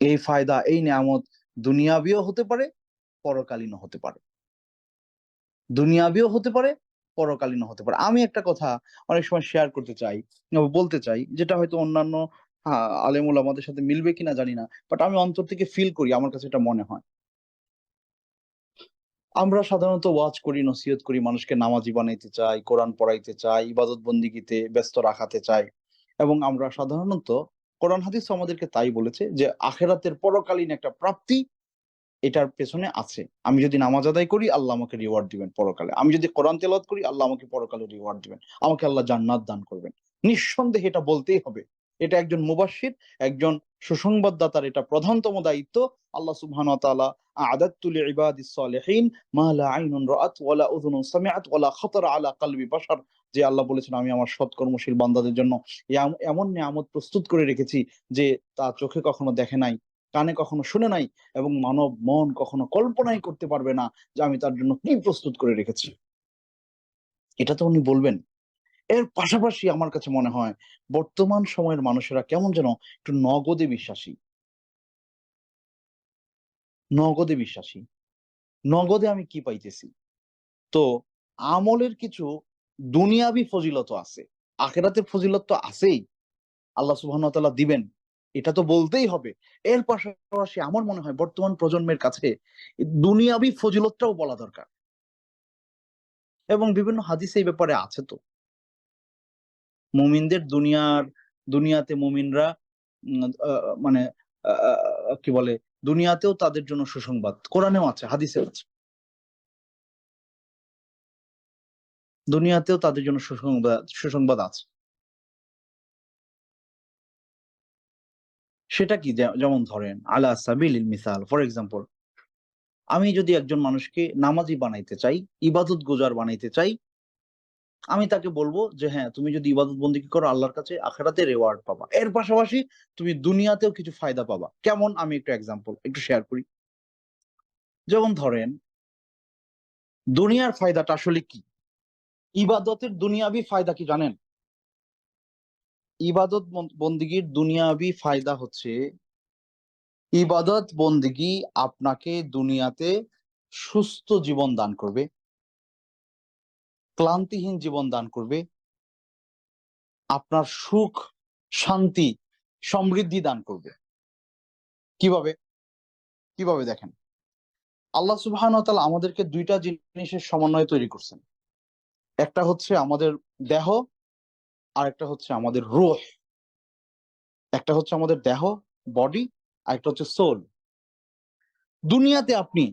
এই ফায়দা, এই নেয়ামত দুনিয়াবিও হতে পারে, পরকালীনও হতে পারে। দুনিয়াবিও হতে পারে, পরকালীনও হতে পারে। আমি একটা কথা অনেক সময় শেয়ার করতে চাই, বলতে চাই, যেটা হয়তো অন্যান্য আলেম ওলামাদের সাথে মিলবে কিনা জানি না, বাট আমি অন্তর থেকে ফিল করি, আমার কাছে এটা মনে হয়। আমরা সাধারণত ওয়াজ করি, নসিহত করি, মানুষকে নামাজি বানাইতে চাই, কোরআন পড়াইতে চাই, ইবাদত বন্দিগিতে ব্যস্ত রাখাতে চাই, এবং আমরা সাধারণত কোরআন হাদিস আমাদেরকে তাই বলেছে যে আখেরাতের পরকালীন একটা প্রাপ্তি এটার পেছনে আছে। আমি যদি নামাজ আদায় করি আল্লাহ আমাকে রিওয়ার্ড দিবেন পরকালে, আমি যদি কোরআন তেলাওয়াত করি আল্লাহ আমাকে পরকালে রিওয়ার্ড দিবেন, আমাকে আল্লাহ জান্নাত দান করবেন। নিঃসন্দেহে এটা বলতেই হবে। এটা একজন মুবাশশির, একজন সুসংবাদদাতার এটা প্রধানতম দায়িত্ব। আল্লাহ সুবহানাহু ওয়া তাআলা আ'দাততু লিইবাদিস সালিহিন মা লা আইনুন রাআত ওয়া লা উযুনুন সামিআত ওয়া লা খাতারা আলা কলবি বাশার। যে আল্লাহ বলেছেন আমি আমার সৎকর্মশীল বান্দাদের জন্য এমন নিয়ামত প্রস্তুত করে রেখেছি যে তা চোখে কখনো দেখে নাই, কানে কখনো শুনে নাই, এবং মানব মন কখনো কল্পনাই করতে পারবে না যে আমি তার জন্য কি প্রস্তুত করে রেখেছি। এটা তো উনি বলবেন। এর পাশাপাশি আমার কাছে মনে হয় বর্তমান সময়ের মানুষেরা কেমন যেন একটু নগদে বিশ্বাসী, নগদে বিশ্বাসী। নগদে আমি কি পাইতেছি? তো আমলের কিছু দুনিয়াবি ফজিলত আছে, আখিরাতের ফজিলত তো আছেই, আল্লাহ সুবহানাহু ওয়া তাআলা দিবেন, এটা তো বলতেই হবে। এর পাশাপাশি আমার মনে হয় বর্তমান প্রজন্মের কাছে দুনিয়াবি ফজিলতটাও বলা দরকার, এবং বিভিন্ন হাদিসে এই ব্যাপারে আছে তো। মুমিনদের দুনিয়াতে মুমিনরা আ মানে কি বলে দুনিয়াতেও তাদের জন্য সুসংবাদ। কোরআনেও আছে, হাদিসেও আছে। দুনিয়াতেও তাদের জন্য সুসংবাদ আছে। সেটা কি? যেমন ধরেন আলা সাবিলিল মিসাল, ফর এক্সাম্পল আমি যদি একজন মানুষকে নামাজি বানাইতে চাই, ইবাদত গুজার বানাইতে চাই, আমি তাকে বলব যে হ্যাঁ, তুমি যদি ইবাদত বন্দেগী করো আল্লাহর কাছে আখিরাতে রিওয়ার্ড পাবা। এর পাশাপাশি তুমি দুনিয়াতেও কিছু ফায়দা পাবা। কেমন? আমি একটু এক্সাম্পল একটু শেয়ার করি। যেমন ধরেন দুনিয়ার ফায়দাটা আসলে কি? ইবাদতের দুনিয়াবি ফায়দা কি জানেন? ইবাদত বন্দেগীর দুনিয়াবি ফায়দা হচ্ছে ইবাদত বন্দেগী আপনাকে দুনিয়াতে সুস্থ জীবন দান করবে, ক্লান্তিহীন জীবন দান করবে, আপনার সুখ, শান্তি, সমৃদ্ধি দান করবে। কিভাবে? কিভাবে দেখেন? আল্লাহ সুবহানাহু ওয়া তাআলা আমাদেরকে ২ টা জিনিসের সমন্বয়ে তৈরি করছেন। একটা হচ্ছে আমাদের দেহ, আর একটা হচ্ছে আমাদের রূহ। একটা হচ্ছে আমাদের দেহ, বডি, আর একটা হচ্ছে সোল। দুনিয়াতে আপনি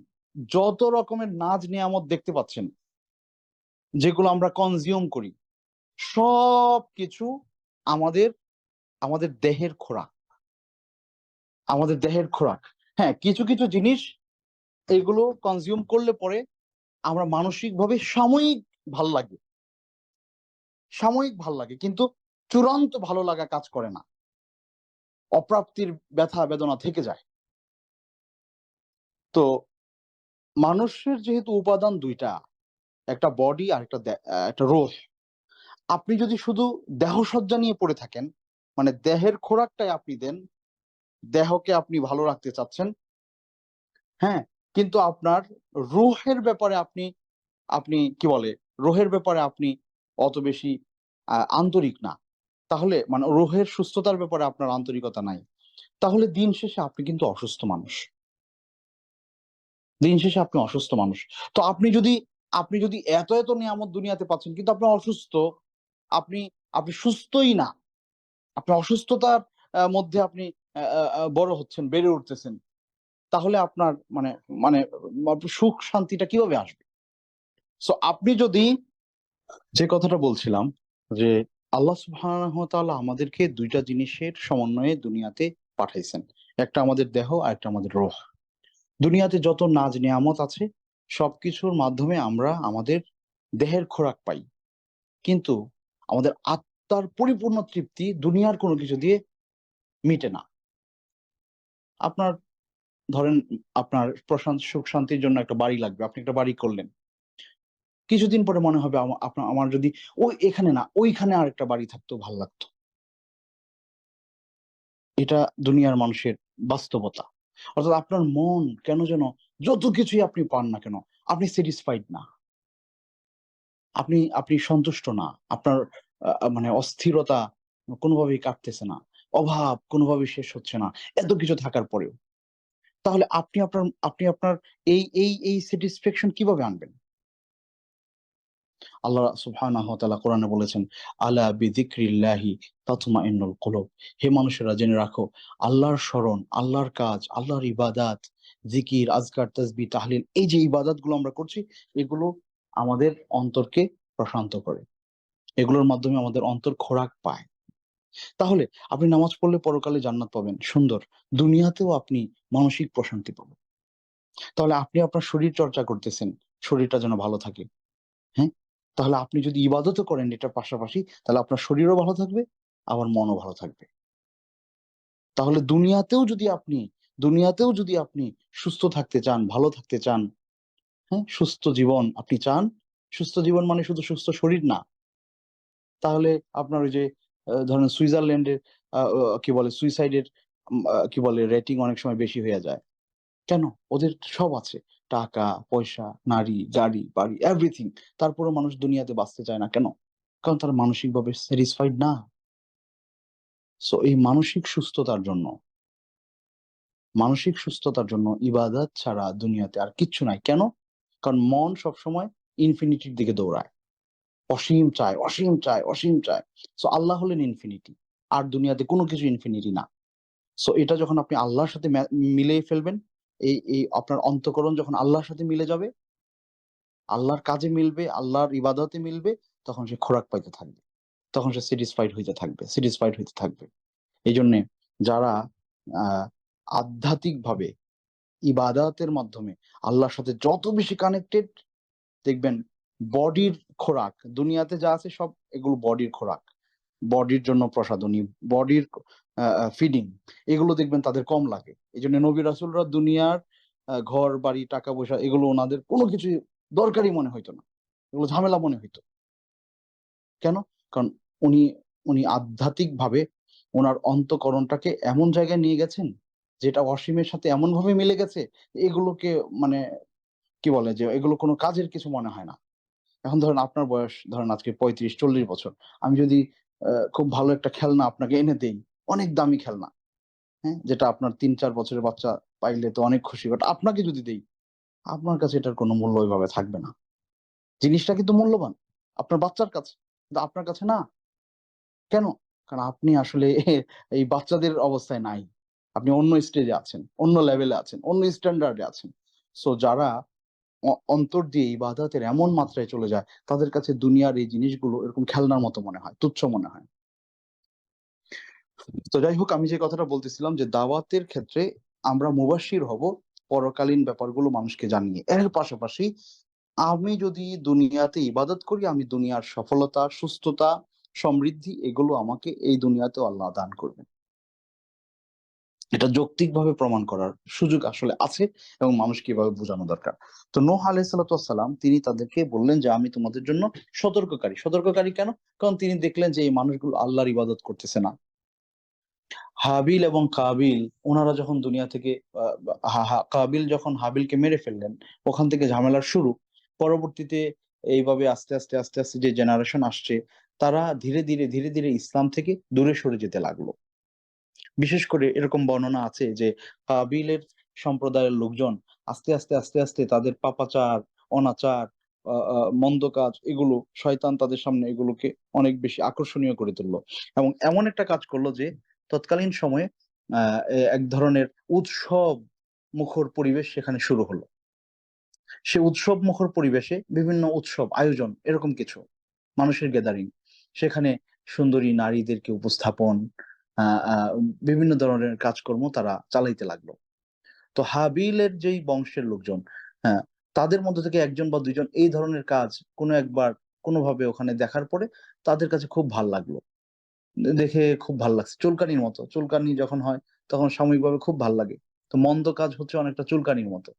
যত রকমের নাজ নিয়ামত দেখতে পাচ্ছেন, যেগুলো আমরা কনজিউম করি, সবকিছু আমাদের আমাদের দেহের খোরাক। আমাদের দেহের খোরাক। হ্যাঁ, কিছু কিছু জিনিস এগুলো কনজিউম করলে পরে আমরা মানসিকভাবে সাময়িক ভাল লাগে, সাময়িক ভাল লাগে, কিন্তু চূড়ান্ত ভালো লাগা কাজ করে না। অপ্রাপ্তির ব্যথা বেদনা থেকে যায়। তো মানুষের যেহেতু উপাদান দুইটা, একটা বডি আর একটা রূহ। আপনি যদি শুধু দেহসজ্জা নিয়ে পড়ে থাকেন, মানে দেহের খোরাকটাই আপনি দেন, দেহকে আপনি ভালো রাখতে চাচ্ছেন, হ্যাঁ, কিন্তু আপনার রূহের ব্যাপারে আপনি আপনি কি বলে রূহের ব্যাপারে আপনি অত বেশি আন্তরিক না, তাহলে মানে রূহের সুস্থতার ব্যাপারে আপনার আন্তরিকতা নাই, তাহলে দিন শেষে আপনি কিন্তু অসুস্থ মানুষ। দিন শেষে আপনি অসুস্থ মানুষ। তো আপনি যদি এত এত নিয়ামত দুনিয়াতে পাচ্ছেন কিন্তু আপনি অসুস্থ, আপনি আপনি সুস্থই না, আপনি অসুস্থতার মধ্যে আপনি বড় হচ্ছেন, বেড়ে উঠতেছেন, তাহলে আপনার মানে মানে সুখ শান্তিটা কিভাবে আসবে? সো আপনি যদি, যে কথাটা বলছিলাম, যে আল্লাহ সুবহানাহু ওয়া তাআলা আমাদেরকে ২ টা জিনিসের সমন্বয়ে দুনিয়াতে পাঠাইছেন। একটা আমাদের দেহ আর একটা আমাদের রূহ। দুনিয়াতে যত নাজ নেয়ামত আছে সবকিছুর মাধ্যমে আমরা আমাদের দেহের খোরাক পাই। কিন্তু আমাদের আত্মার পরিপূর্ণ তৃপ্তি দুনিয়ার কোনো কিছু দিয়ে মিটে না। আপনার ধরেন আপনার সুখ শান্তির জন্য একটা বাড়ি লাগবে। আপনি একটা বাড়ি করলেন। কিছুদিন পরে মনে হবে আমার যদি এখানে না ওইখানে আরেকটা বাড়ি থাকতো ভাল লাগতো। এটা দুনিয়ার মানুষের বাস্তবতা। অর্থাৎ আপনার মন কেন যেন যত কিছুই আপনি পান না কেন, আপনি স্যাটিসফাইড না। আপনি আপনি সন্তুষ্ট না। আপনার মানে অস্থিরতা কোনোভাবেই কাটতেছে না। অভাব কোনোভাবেই শেষ হচ্ছে না। এত কিছু থাকার পরেও। তাহলে আপনি আপনার এই স্যাটিসফ্যাকশন কিভাবে আনবেন? আল্লাহ সুবহানাহু ওয়া তাআলা কোরআনে বলেছেন, "আলা বিযিকরিল্লাহি তাতমাইন্নুল কুলুব।" হে মানুষেরা জেনে রাখো, আল্লাহর স্মরণ, আল্লাহর কাজ, আল্লাহর ইবাদাত, জিকির, আজকার, তাসবিহ, তাহলিল, এই যে ইবাদতগুলো আমরা করছি, এগুলো আমাদের অন্তরকে প্রশান্ত করে। এগুলোর মাধ্যমে আমাদের অন্তর খোরাক পায়। তাহলে আপনি নামাজ পড়লে পরকালে জান্নাত পাবেন, সুন্দর। দুনিয়াতেও আপনি মানসিক প্রশান্তি পাবেন। তাহলে আপনি আপনার শরীর চর্চা করতেছেন, শরীরটা যেন ভালো থাকে। হ্যাঁ? তাহলে আপনি যদি ইবাদতও করেন এটার পাশাপাশি, তাহলে আপনার শরীরও ভালো থাকবে, আবার মনও ভালো থাকবে। তাহলে দুনিয়াতেও যদি আপনি সুস্থ থাকতে চান, ভালো থাকতে চান, হ্যাঁ? সুস্থ জীবন আপনি চান, সুস্থ জীবন মানে শুধু সুস্থ শরীর না। তাহলে আপনার ওই যে ধরেন সুইজারল্যান্ডের আ অ কি বলে সুইসাইড এর কি বলে রেটিং অনেক সময় বেশি হয়ে যায়। কেন? ওদের সব আছে। টাকা, পয়সা, নারী, গাড়ি, বাড়ি, এভরিথিং। তারপরেও মানুষ দুনিয়াতে বাঁচতে চায় না। কেন? কারণ তারা মানসিকভাবে স্যাটিসফাইড না। সো এই মানসিক সুস্থতার জন্য ইবাদত ছাড়া দুনিয়াতে আর কিচ্ছু নাই। কেন? কারণ মন সবসময় ইনফিনিটির দিকে দৌড়ায়। অসীম চায়, অসীম চায়, অসীম চায়। সো আল্লাহ হলেন ইনফিনিটি। আর দুনিয়াতে কোনো কিছু ইনফিনিটি না। সো এটা যখন আপনি আল্লাহর সাথে মিলিয়ে ফেলবেন, এই আপনার অন্তঃকরণ যখন আল্লাহর সাথে মিলে যাবে, আল্লাহর কাজে মিলবে, আল্লাহর ইবাদতে মিলবে, তখন সে খোরাক পাইতে থাকবে। তখন সে স্যাটিসফাইড হইতে থাকবে। এইজন্যে যারা আ আধ্যাত্মিকভাবে ইবাদতের মাধ্যমে আল্লাহর সাথে যত বেশি কানেক্টেড, দেখবেন বডির খোরাক, দুনিয়াতে যা আছে সব এগুলো বডির খোরাক। বডির জন্য প্রসাধনী, বডির ফিডিং, এগুলো দেখবেন তাদের কম লাগে। এজন্য নবী রাসূলরা দুনিয়ার ঘর-বাড়ি, টাকা-পয়সা এগুলো উনাদের কোনো কিছুই দরকারই মনে হইতো না। এগুলো ঝামেলা মনে হইতো। কেন? কারণ উনি উনি আধ্যাত্মিকভাবে উনার অন্তঃকরণটাকে এমন জায়গায় নিয়ে গেছেন, যেটা অসীমের সাথে এমনভাবে মিলে গেছে, এগুলোকে মানে কি বলে যে এগুলো কোনো কাজের কিছু মনে হয় না। এখন ধরেন আপনার বয়স ধরেন আজকে ৩৫-৪০ বছর। আমি যদি খুব ভালো একটা খেলনা আপনাকে এনে দেই, অনেক দামি খেলনা, হ্যাঁ? যেটা আপনার ৩-৪ বছরের বাচ্চা পাইলে তো অনেক খুশি। বাট আপনাকে যদি দেই, আপনার কাছে এটার কোনো মূল্য ওইভাবে থাকবে না। জিনিসটা কিন্তু মূল্যবান, আপনার বাচ্চার কাছে, কিন্তু আপনার কাছে না। কেন? কারণ আপনি আসলে এই বাচ্চাদের অবস্থায় নাই। আপনি অন্য স্টেজে আছেন, অন্য লেভেলে আছেন, অন্য স্ট্যান্ডার্ডে আছেন। সো যারা অন্তর দিয়ে ইবাদতের এমন মাত্রায় চলে যায়, তাদের কাছে দুনিয়ার এই জিনিসগুলো এরকম খেলনার মতো মনে হয়, তুচ্ছ মনে হয়। তো যাই হোক, আমি যে কথাটা বলতেছিলাম যে দাওয়াতের ক্ষেত্রে আমরা মুবাশশির হব পরকালীন ব্যাপারগুলো মানুষকে জানিয়ে। এর পাশাপাশি আমি যদি দুনিয়াতে ইবাদত করি, আমি দুনিয়ার সফলতা, সুস্থতা, সমৃদ্ধি এগুলো আমাকে এই দুনিয়াতেও আল্লাহ দান করবেন। এটা যৌক্তিকভাবে প্রমাণ করার সুযোগ আসলে আছে এবং মানুষকে এভাবে বোঝানো দরকার। তো নূহ আলাইহিস সালাতু ওয়াস সালাম তিনি তাদেরকে বললেন যে, "আমি তোমাদের জন্য সতর্ককারী।" সতর্ককারী কেন? কারণ তিনি দেখলেন যে এই মানুষগুলো আল্লাহর ইবাদত করতেছে না। হাবিল এবং কাবিল উনারা যখন দুনিয়া থেকে আ বা হা হা কাবিল যখন হাবিলকে মেরে ফেললেন, ওখান থেকে ঝামেলার শুরু। পরবর্তীতে এইভাবে আস্তে আস্তে যে জেনারেশন আসছে, তারা ধীরে ধীরে ইসলাম থেকে দূরে সরে যেতে লাগলো। বিশেষ করে এরকম বর্ণনা আছে যে কাবিলের সম্প্রদায়ের লোকজন আস্তে আস্তে তাদের পাপাচার, অনাচার, আ আ মন্দ কাজ এগুলো শয়তান তাদের সামনে এগুলোকে অনেক বেশি আকর্ষণীয় করে তুলল। এবং এমন একটা কাজ করল যে তৎকালীন সময়ে আ এক ধরনের উৎসব মুখর পরিবেশ সেখানে শুরু হলো। সে উৎসব মুখর পরিবেশে বিভিন্ন উৎসব আয়োজন এরকম কিছু মানুষের গ্যাদারিং। সেখানে সুন্দরী নারীদেরকে উপস্থাপন, আ আ বিভিন্ন ধরনের কাজকর্ম তারা চালাইতে লাগলো। তো হাবিলের যেই বংশের লোকজন, হ্যাঁ, তাদের মধ্য থেকে ১ জন বা ২ জন এই ধরনের কাজ কোনো একবার কোনোভাবে ওখানে দেখার পরে তাদের কাছে খুব ভাল লাগলো। দেখে খুব ভাল লাগছে। চুলকানির মতো। চুলকানি যখন হয় তখন সাময়িকভাবে খুব ভাল লাগে। তো মন্দ কাজ হচ্ছে অনেকটা চুলকানির মতো।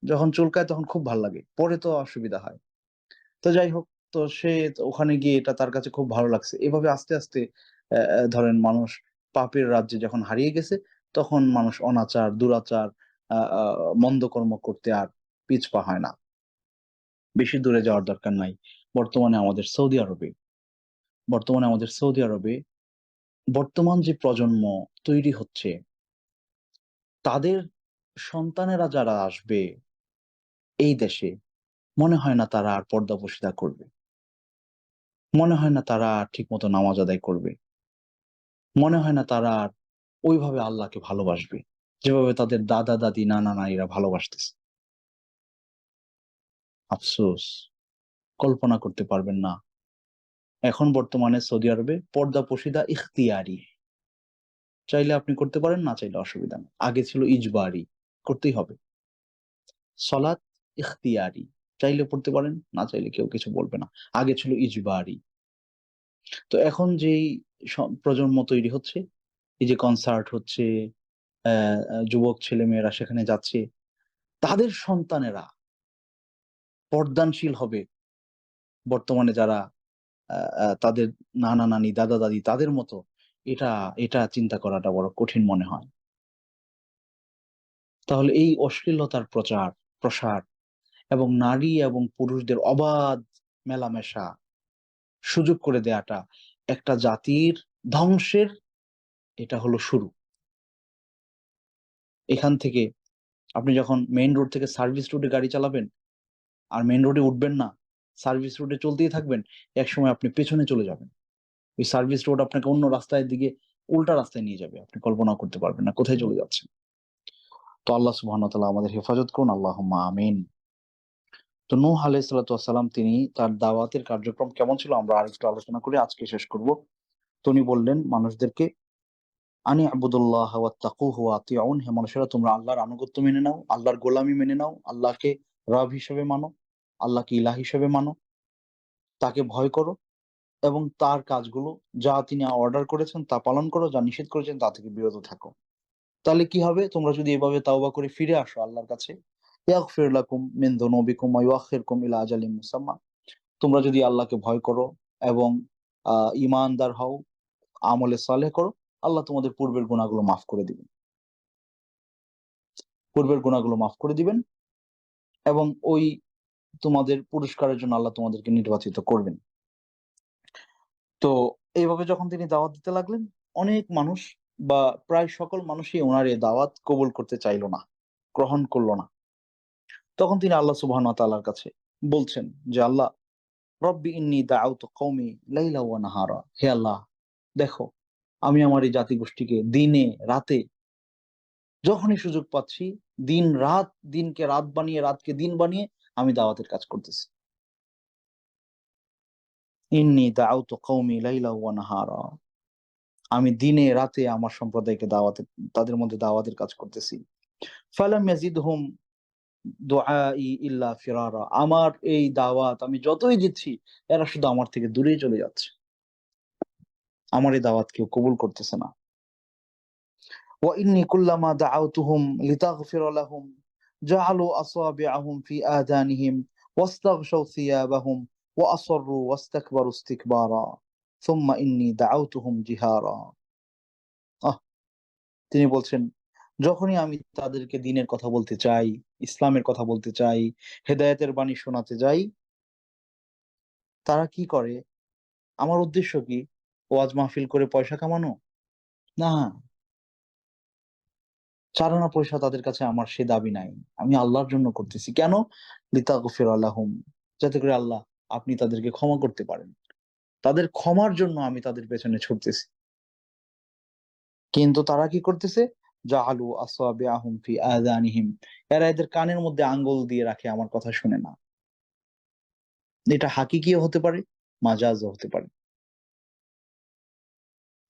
যখন চুলকায় তখন খুব ভাল লাগে। পরে তো অসুবিধা হয়। তো যাই হোক, তো সে ওখানে গিয়ে এটা তার কাছে খুব ভালো লাগছে। এভাবে আস্তে আস্তে ধরেন মানুষ পাপের রাজ্যে যখন হারিয়ে গেছে, তখন মানুষ অনাচার, দুরাচার, আ আ মন্দ কর্ম করতে আর পিছপা হয় না। বেশি দূরে যাওয়ার দরকার নাই। বর্তমানে আমাদের সৌদি আরবে বর্তমানে আমাদের সৌদি আরবে বর্তমান যে প্রজন্ম তৈরি হচ্ছে, তাদের সন্তানেরা যারা আসবে এই দেশে, মনে হয় না তারা আর পর্দা-পর্শিদা করবে। মনে হয় না তারা আর ঠিকমতো নামাজ আদায় করবে। মনে হয় না তারা আর ওইভাবে আল্লাহকে ভালোবাসবে। যেভাবে তাদের দাদা-দাদি, নানা-নানিরা ভালোবাসতেছে। আফসোস! কল্পনা করতে পারবেন না। এখন বর্তমানে সৌদি আরবে পর্দা-পর্শিদা ইখতিয়ারি। চাইলে আপনি করতে পারেন, না চাইলে অসুবিধা নেই। আগে ছিল ইজবারি, করতেই হবে। সলাত ইখতিয়ারি। চাইলে পড়তে পারেন, না চাইলে কেউ কিছু বলবে না। আগে ছিল ইজবারি। তো এখন যেই প্রজন্ম তৈরি হচ্ছে, এই যে কনসার্ট হচ্ছে, অ্যা যুবক ছেলেমেয়েরা সেখানে যাচ্ছে, তাদের সন্তানেরা পর্দানশীল হবে বর্তমানে যারা আ আ তাদের নানা-নানি, দাদা-দাদি তাদের মতো, এটা এটা চিন্তা করাটা বড় কঠিন মনে হয়। তাহলে এই অশ্লীলতার প্রসার এবং নারী এবং পুরুষদের অবাধ মেলামেশা সুযোগ করে দেয়াটা একটা জাতির ধ্বংসের এটা হলো শুরু। এখান থেকে আপনি যখন মেইন রোড থেকে সার্ভিস রোডে গাড়ি চালাবেন আর মেইন রোডে উঠবেন না, সার্ভিস রোডে চলতেই থাকবেন, একসময় আপনি পেছনে চলে যাবেন। ওই সার্ভিস রোড আপনাকে অন্য রাস্তার দিকে উল্টা রাস্তায় নিয়ে যাবে। আপনি কল্পনাও করতে পারবেন না কোথায় চলে যাচ্ছেন। তো আল্লাহ সুবহানাহু ওয়া তাআলা আমাদের হেফাজত করুন। আল্লাহুম্মা আমিন। তো নূহ আলাইহিস সালাতু ওয়াস সালাম তিনি তার দাওয়াতের কার্যক্রম কেমন ছিল আমরা আরেকটু আলোচনা করে আজকে শেষ করব। তো উনি বললেন মানুষদেরকে আনি আবুদুল্লাহ ওয়াত্তাকুহু ওয়া আতিউন, হে মানুষেরা তোমরা আল্লাহর আনুগত্য মেনে নাও, আল্লাহর গোলামি মেনে নাও, আল্লাহকে রব হিসেবে মানো, আল্লাহকে ইলাহ হিসেবে মানো, তাকে ভয় করো এবং তার কাজগুলো যা তিনি অর্ডার করেছেন তা পালন করো, যা নিষেধ করেছেন তা থেকে বিরত থাকো। তাহলে কি হবে? তোমরা যদি এভাবে তাওবা করে ফিরে আসো আল্লাহর কাছে, ইয়াগফির লাকুম মিন যুনুবিকুম ওয়া ইউআখিরকুম ইলা আজালিম মুসাম্মা। তোমরা যদি আল্লাহকে ভয় করো এবং আ ঈমানদার হও, আমলে সালেহ করো, আল্লাহ তোমাদের পূর্বের গুনাহগুলো মাফ করে দিবেন। পূর্বের গুনাহগুলো মাফ করে দিবেন এবং ওই তোমাদের পুরস্কারের জন্য আল্লাহ তোমাদেরকে নির্বাচিত করবেন। তো এইভাবে যখন তিনি দাওয়াত দিতে লাগলেন, অনেক মানুষ বা প্রায় সকল মানুষই উনার এই দাওয়াত কবুল করতে চাইল না, গ্রহণ করল না। তখন তিনি আল্লাহ সুবহানাহু ওয়া তাআলার কাছে বলছেন যে, "আল্লাহ, রব্বি ইন্নী দাআউতু কওমি লাইলা ওয়া নাহারা।" হে আল্লাহ, দেখো, আমি আমার এই জাতিগোষ্ঠীকে দিনে রাতে যখনই সুযোগ পাচ্ছি, দিন রাত, দিনকে রাত বানিয়ে রাতকে দিন বানিয়ে আমি দাওয়াতের কাজ করতেছি। ইন্নী দাউতু কওমি লাইলা ওয়া নাহারা। আমি দিনে রাতে আমার সম্প্রদায়কে তাদের মধ্যে দাওয়াতের কাজ করতেছি। ফালাম ইয়াজিদহুম দুআই ইল্লা ফিরারা। আমার এই দাওয়াত আমি যতই দিচ্ছি, এরা শুধু আমার থেকে দূরেই চলে যাচ্ছে। আমার এই দাওয়াত কেউ কবুল করতেছে না। ওয়া ইন্নী কুল্লামা দাআউতুহুম লিতাগফিরা লাহুম জাআলু আসাবিআহুম ফি আযানিহিম ওয়াস্তাগশাw সিয়াবাহুম ওয়া আসররু ওয়াস্তাকবারু ইস্তিকবারা সুম্মা ইন্নী দাআউতুহুম জিহারা। আহ তিনি বলছেন, যখনই আমি তাদেরকে দ্বীনের কথা বলতে চাই, ইসলামের কথা বলতে চাই, হেদায়েতের বাণী শোনাতে যাই, তারা কি করে? আমার উদ্দেশ্য কি? ওয়াজ মাহফিল করে পয়সা কামানো? না, চারানা পয়সা তাদের কাছে আমার সে দাবি নাই। আমি আল্লাহর জন্য করতেছি। কেন? লিতাগফিরা লাহুম, যাতে করে আল্লাহ আপনি তাদেরকে ক্ষমা করতে পারেন। তাদের ক্ষমার জন্য আমি তাদের পেছনে ছুটতেছি। কিন্তু তারা কি করতেছে? জাআলু আসাবিআহুম ফি আযানিহিম, এরা এদের কানের মধ্যে আঙ্গুল দিয়ে রাখে, আমার কথা শুনে না। এটা হাকিকিও হতে পারে, মাজাজও হতে পারে।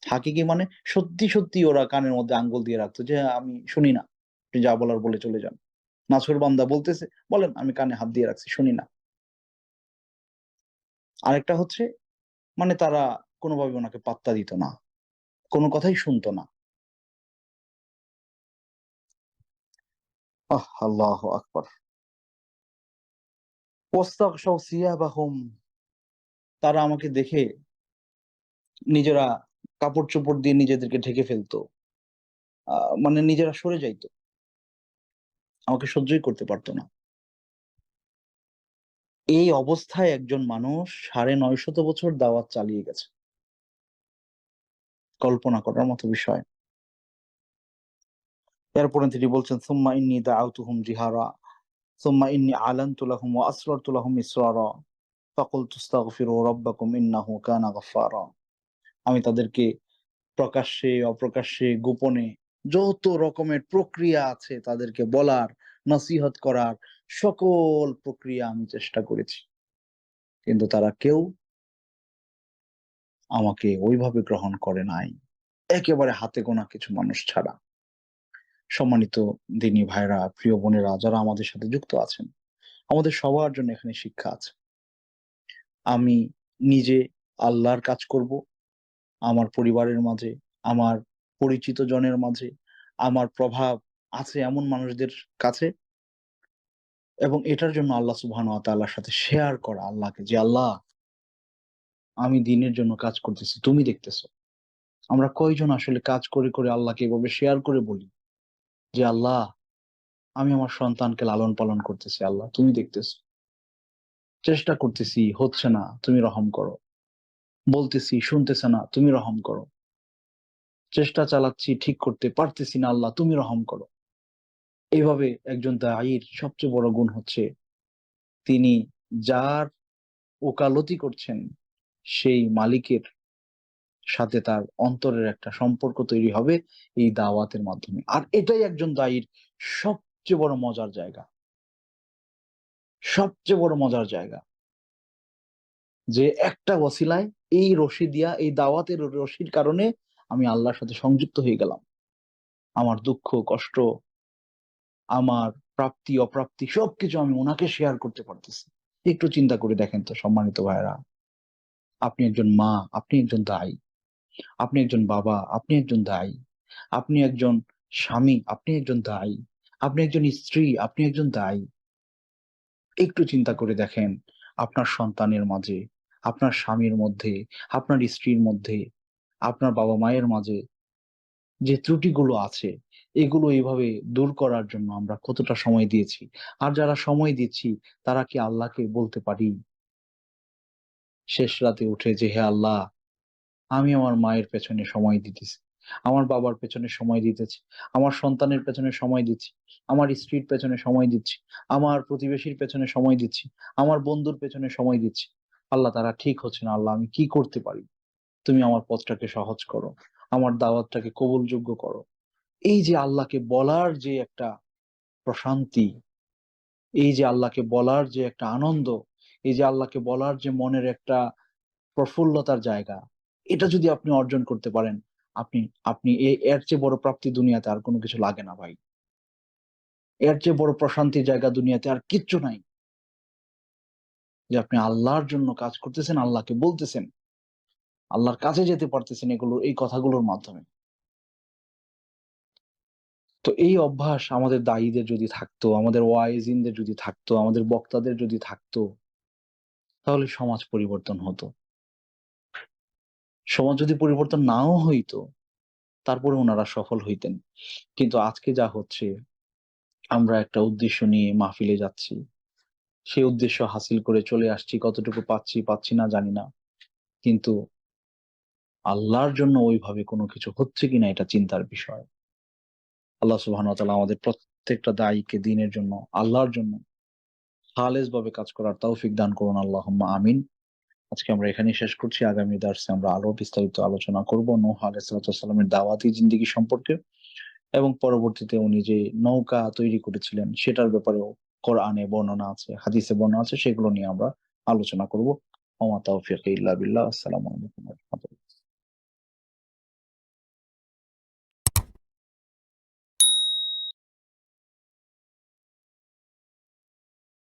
হাকিকি মানে সত্যি, সত্যি ওরা কানের মধ্যে আঙ্গুল দিয়ে রাখতো যে, "আমি শুনি না। আপনি যা বলার বলে চলে যান।" নাছোড়বান্দা বলতেছে, "বলেন, আমি কানে হাত দিয়ে রাখছি, শুনি না।" আরেকটা হচ্ছে, মানে তারা কোনোভাবে উনাকে পাত্তা দিত না। কোন কথাই শুনতো না। আল্লাহু আকবার। ওয়াস্তাগশাw সিয়াবাহুম, তারা আমাকে দেখে নিজেরা কাপড়-চোপড় দিয়ে নিজেদেরকে ঢেকে ফেলতো। আ মানে নিজেরা সরে যাইত। আমাকে সহ্যই করতে পারত না। এই অবস্থায় একজন মানুষ ৯৫০ বছর দাওয়াত চালিয়ে গেছে। কল্পনা করার মতো বিষয়। এরপরে তিনি বলছেন, সুম্মা ইন্নী দাআউতুহুম জিহারা সুম্মা ইন্নী আলানতু লাহুম ওয়া আসরারতু লাহুম ইসরারা ফাকুলতু ইস্তাগফিরু রাব্বাকুম ইন্নাহু কানা গাফফারা। আমি তাদেরকে প্রকাশ্যে, অপ্রকাশ্যে, গোপনে যত রকমের প্রক্রিয়া আছে তাদেরকে বলার, নসিহত করার সকল প্রক্রিয়া আমি চেষ্টা করেছি। কিন্তু তারা কেউ আমাকে ওইভাবে গ্রহণ করে নাই। একেবারে হাতে গোনা কিছু মানুষ ছাড়া। সম্মানিত দিনী ভাইরা, প্রিয় বোনেরা যারা আমাদের সাথে যুক্ত আছেন, আমাদের সবার জন্য এখানে শিক্ষা আছে। আমি নিজে আল্লাহর কাজ করব, আমার পরিবারের মাঝে, আমার পরিচিত জনের মাঝে, আমার প্রভাব আছে এমন মানুষদের কাছে, এবং এটার জন্য আল্লাহ সুবহানাহু ওয়া তাআলার সাথে শেয়ার করা আল্লাহকে, যে আল্লাহ, আমি দ্বীনের জন্য কাজ করতেছি, তুমি দেখতেছো। আমরা কয়জন আসলে কাজ করে, করে আল্লাহকে এভাবে শেয়ার করে বলি যে, আল্লাহ, আমি আমার সন্তানকে লালন পালন করতেছি, আল্লাহ তুমি দেখতেছো। চেষ্টা করতেছি, হচ্ছে না, তুমি রহম করো। বলতেছি, শুনতেছে না, তুমি রহম করো। চেষ্টা চালাচ্ছি, ঠিক করতে পারতেছি না, আল্লাহ তুমি রহম করো। এভাবে একজন দাঈর সবচেয়ে বড় গুণ হচ্ছে, তিনি যার ওকালতি করছেন সেই মালিকের সাথে তার অন্তরের একটা সম্পর্ক তৈরি হবে এই দাওয়াতের মাধ্যমে। আর এটাই একজন দাঈর সবচেয়ে বড় মজার জায়গা। সবচেয়ে বড় মজার জায়গা। যে একটা ওসিলায়, এই রশি দিয়া, এই দাওয়াতের রশির কারণে আমি আল্লাহর সাথে সংযুক্ত হয়ে গেলাম। আমার দুঃখ, কষ্ট, আমার প্রাপ্তি, অপ্রাপ্তি সবকিছু আমি উনাকে শেয়ার করতে পারতেছি। একটু চিন্তা করে দেখেন তো সম্মানিত ভাইয়েরা। আপনি একজন মা, আপনি একজন দায়ী। আপনি একজন বাবা, আপনি একজন দায়ী। আপনি একজন স্বামী, আপনি একজন দায়ী। আপনি একজন স্ত্রী, আপনি একজন দায়ী। একটু চিন্তা করে দেখেন, আপনার সন্তানের মাঝে, আপনার স্বামীর মধ্যে, আপনার স্ত্রীর মধ্যে, আপনার বাবা-মায়ের মাঝে যে ত্রুটিগুলো আছে, এগুলো এভাবে দূর করার জন্য আমরা কতটা সময় দিয়েছি। আর যারা সময় দিচ্ছি, তারা কি আল্লাহকে বলতে পারি শেষ রাতে উঠে যে, হে আল্লাহ, আমি আমার মায়ের পেছনে সময় দিতেছি, আমার বাবার পেছনে সময় দিতেছি, আমার সন্তানের পেছনে সময় দিচ্ছি, আমার স্ত্রীর পেছনে সময় দিচ্ছি, আমার প্রতিবেশীর পেছনে সময় দিচ্ছি, আমার বন্ধুর পেছনে সময় দিচ্ছি। আল্লাহ, তারা ঠিক হচ্ছে না, আল্লাহ আমি কি করতে পারি? তুমি আমার পথটাকে সহজ করো, আমার দাওয়াতটাকে কবুলযোগ্য করো। এই যে আল্লাহকে বলার যে একটা প্রশান্তি, এই যে আল্লাহকে বলার যে একটা আনন্দ, এই যে আল্লাহকে বলার যে মনের একটা প্রফুল্লতার জায়গা, এটা যদি আপনি অর্জন করতে পারেন, আপনি আপনি এর চেয়ে বড় প্রাপ্তি দুনিয়াতে আর কোনো কিছু লাগে না ভাই। এর চেয়ে বড় প্রশান্তির জায়গা দুনিয়াতে আর কিচ্ছু নাই। যে আপনি আল্লাহর জন্য কাজ করতেছেন, আল্লাহকে বলতেছেন, আল্লাহর কাছে যেতে পারতেছেন এই কথাগুলোর মাধ্যমে। তো এই অভ্যাস আমাদের দায়ীদের যদি থাকতো, আমাদের ওয়াইজিনদের যদি থাকতো, আমাদের বক্তাদের যদি থাকতো, তাহলে সমাজ পরিবর্তন হতো। সমাজ যদি পরিবর্তন নাও হইতো, তারপরে ওনারা সফল হইতেন। কিন্তু আজকে যা হচ্ছে, আমরা একটা উদ্দেশ্য নিয়ে মাহফিলে যাচ্ছি, সেই উদ্দেশ্য হাসিল করে চলে আসছি, কতটুকু পাচ্ছি না জানি না। কিন্তু আল্লাহর জন্য ওইভাবে কোনো কিছু হচ্ছে কিনা এটা চিন্তার বিষয়। আল্লাহ সুবহানাহু ওয়া তাআলা আমাদের প্রত্যেকটা দায়ীকে দ্বীনের জন্য, আল্লাহর জন্য খালেস ভাবে কাজ করার তৌফিক দান করুন, আল্লাহুম্মা আমিন। আজকে আমরা এখানেই শেষ করছি। আগামী দর্সে আমরা আরো বিস্তারিত আলোচনা করব নূহ আলাইহিস সালাতু ওয়াস সালামের দাওয়াতি জিন্দেগি সম্পর্কে, এবং পরবর্তীতে উনি যে নৌকা তৈরি করেছিলেন সেটার ব্যাপারেও কোরআনে বর্ণনা আছে, হাদিসে বর্ণনা আছে, সেগুলো নিয়ে আমরা আলোচনা করব। ওয়া মা তাওফীকি ইল্লা বিল্লাহ। আসসালামু আলাইকুম ওয়া রাহমাতুল্লাহ।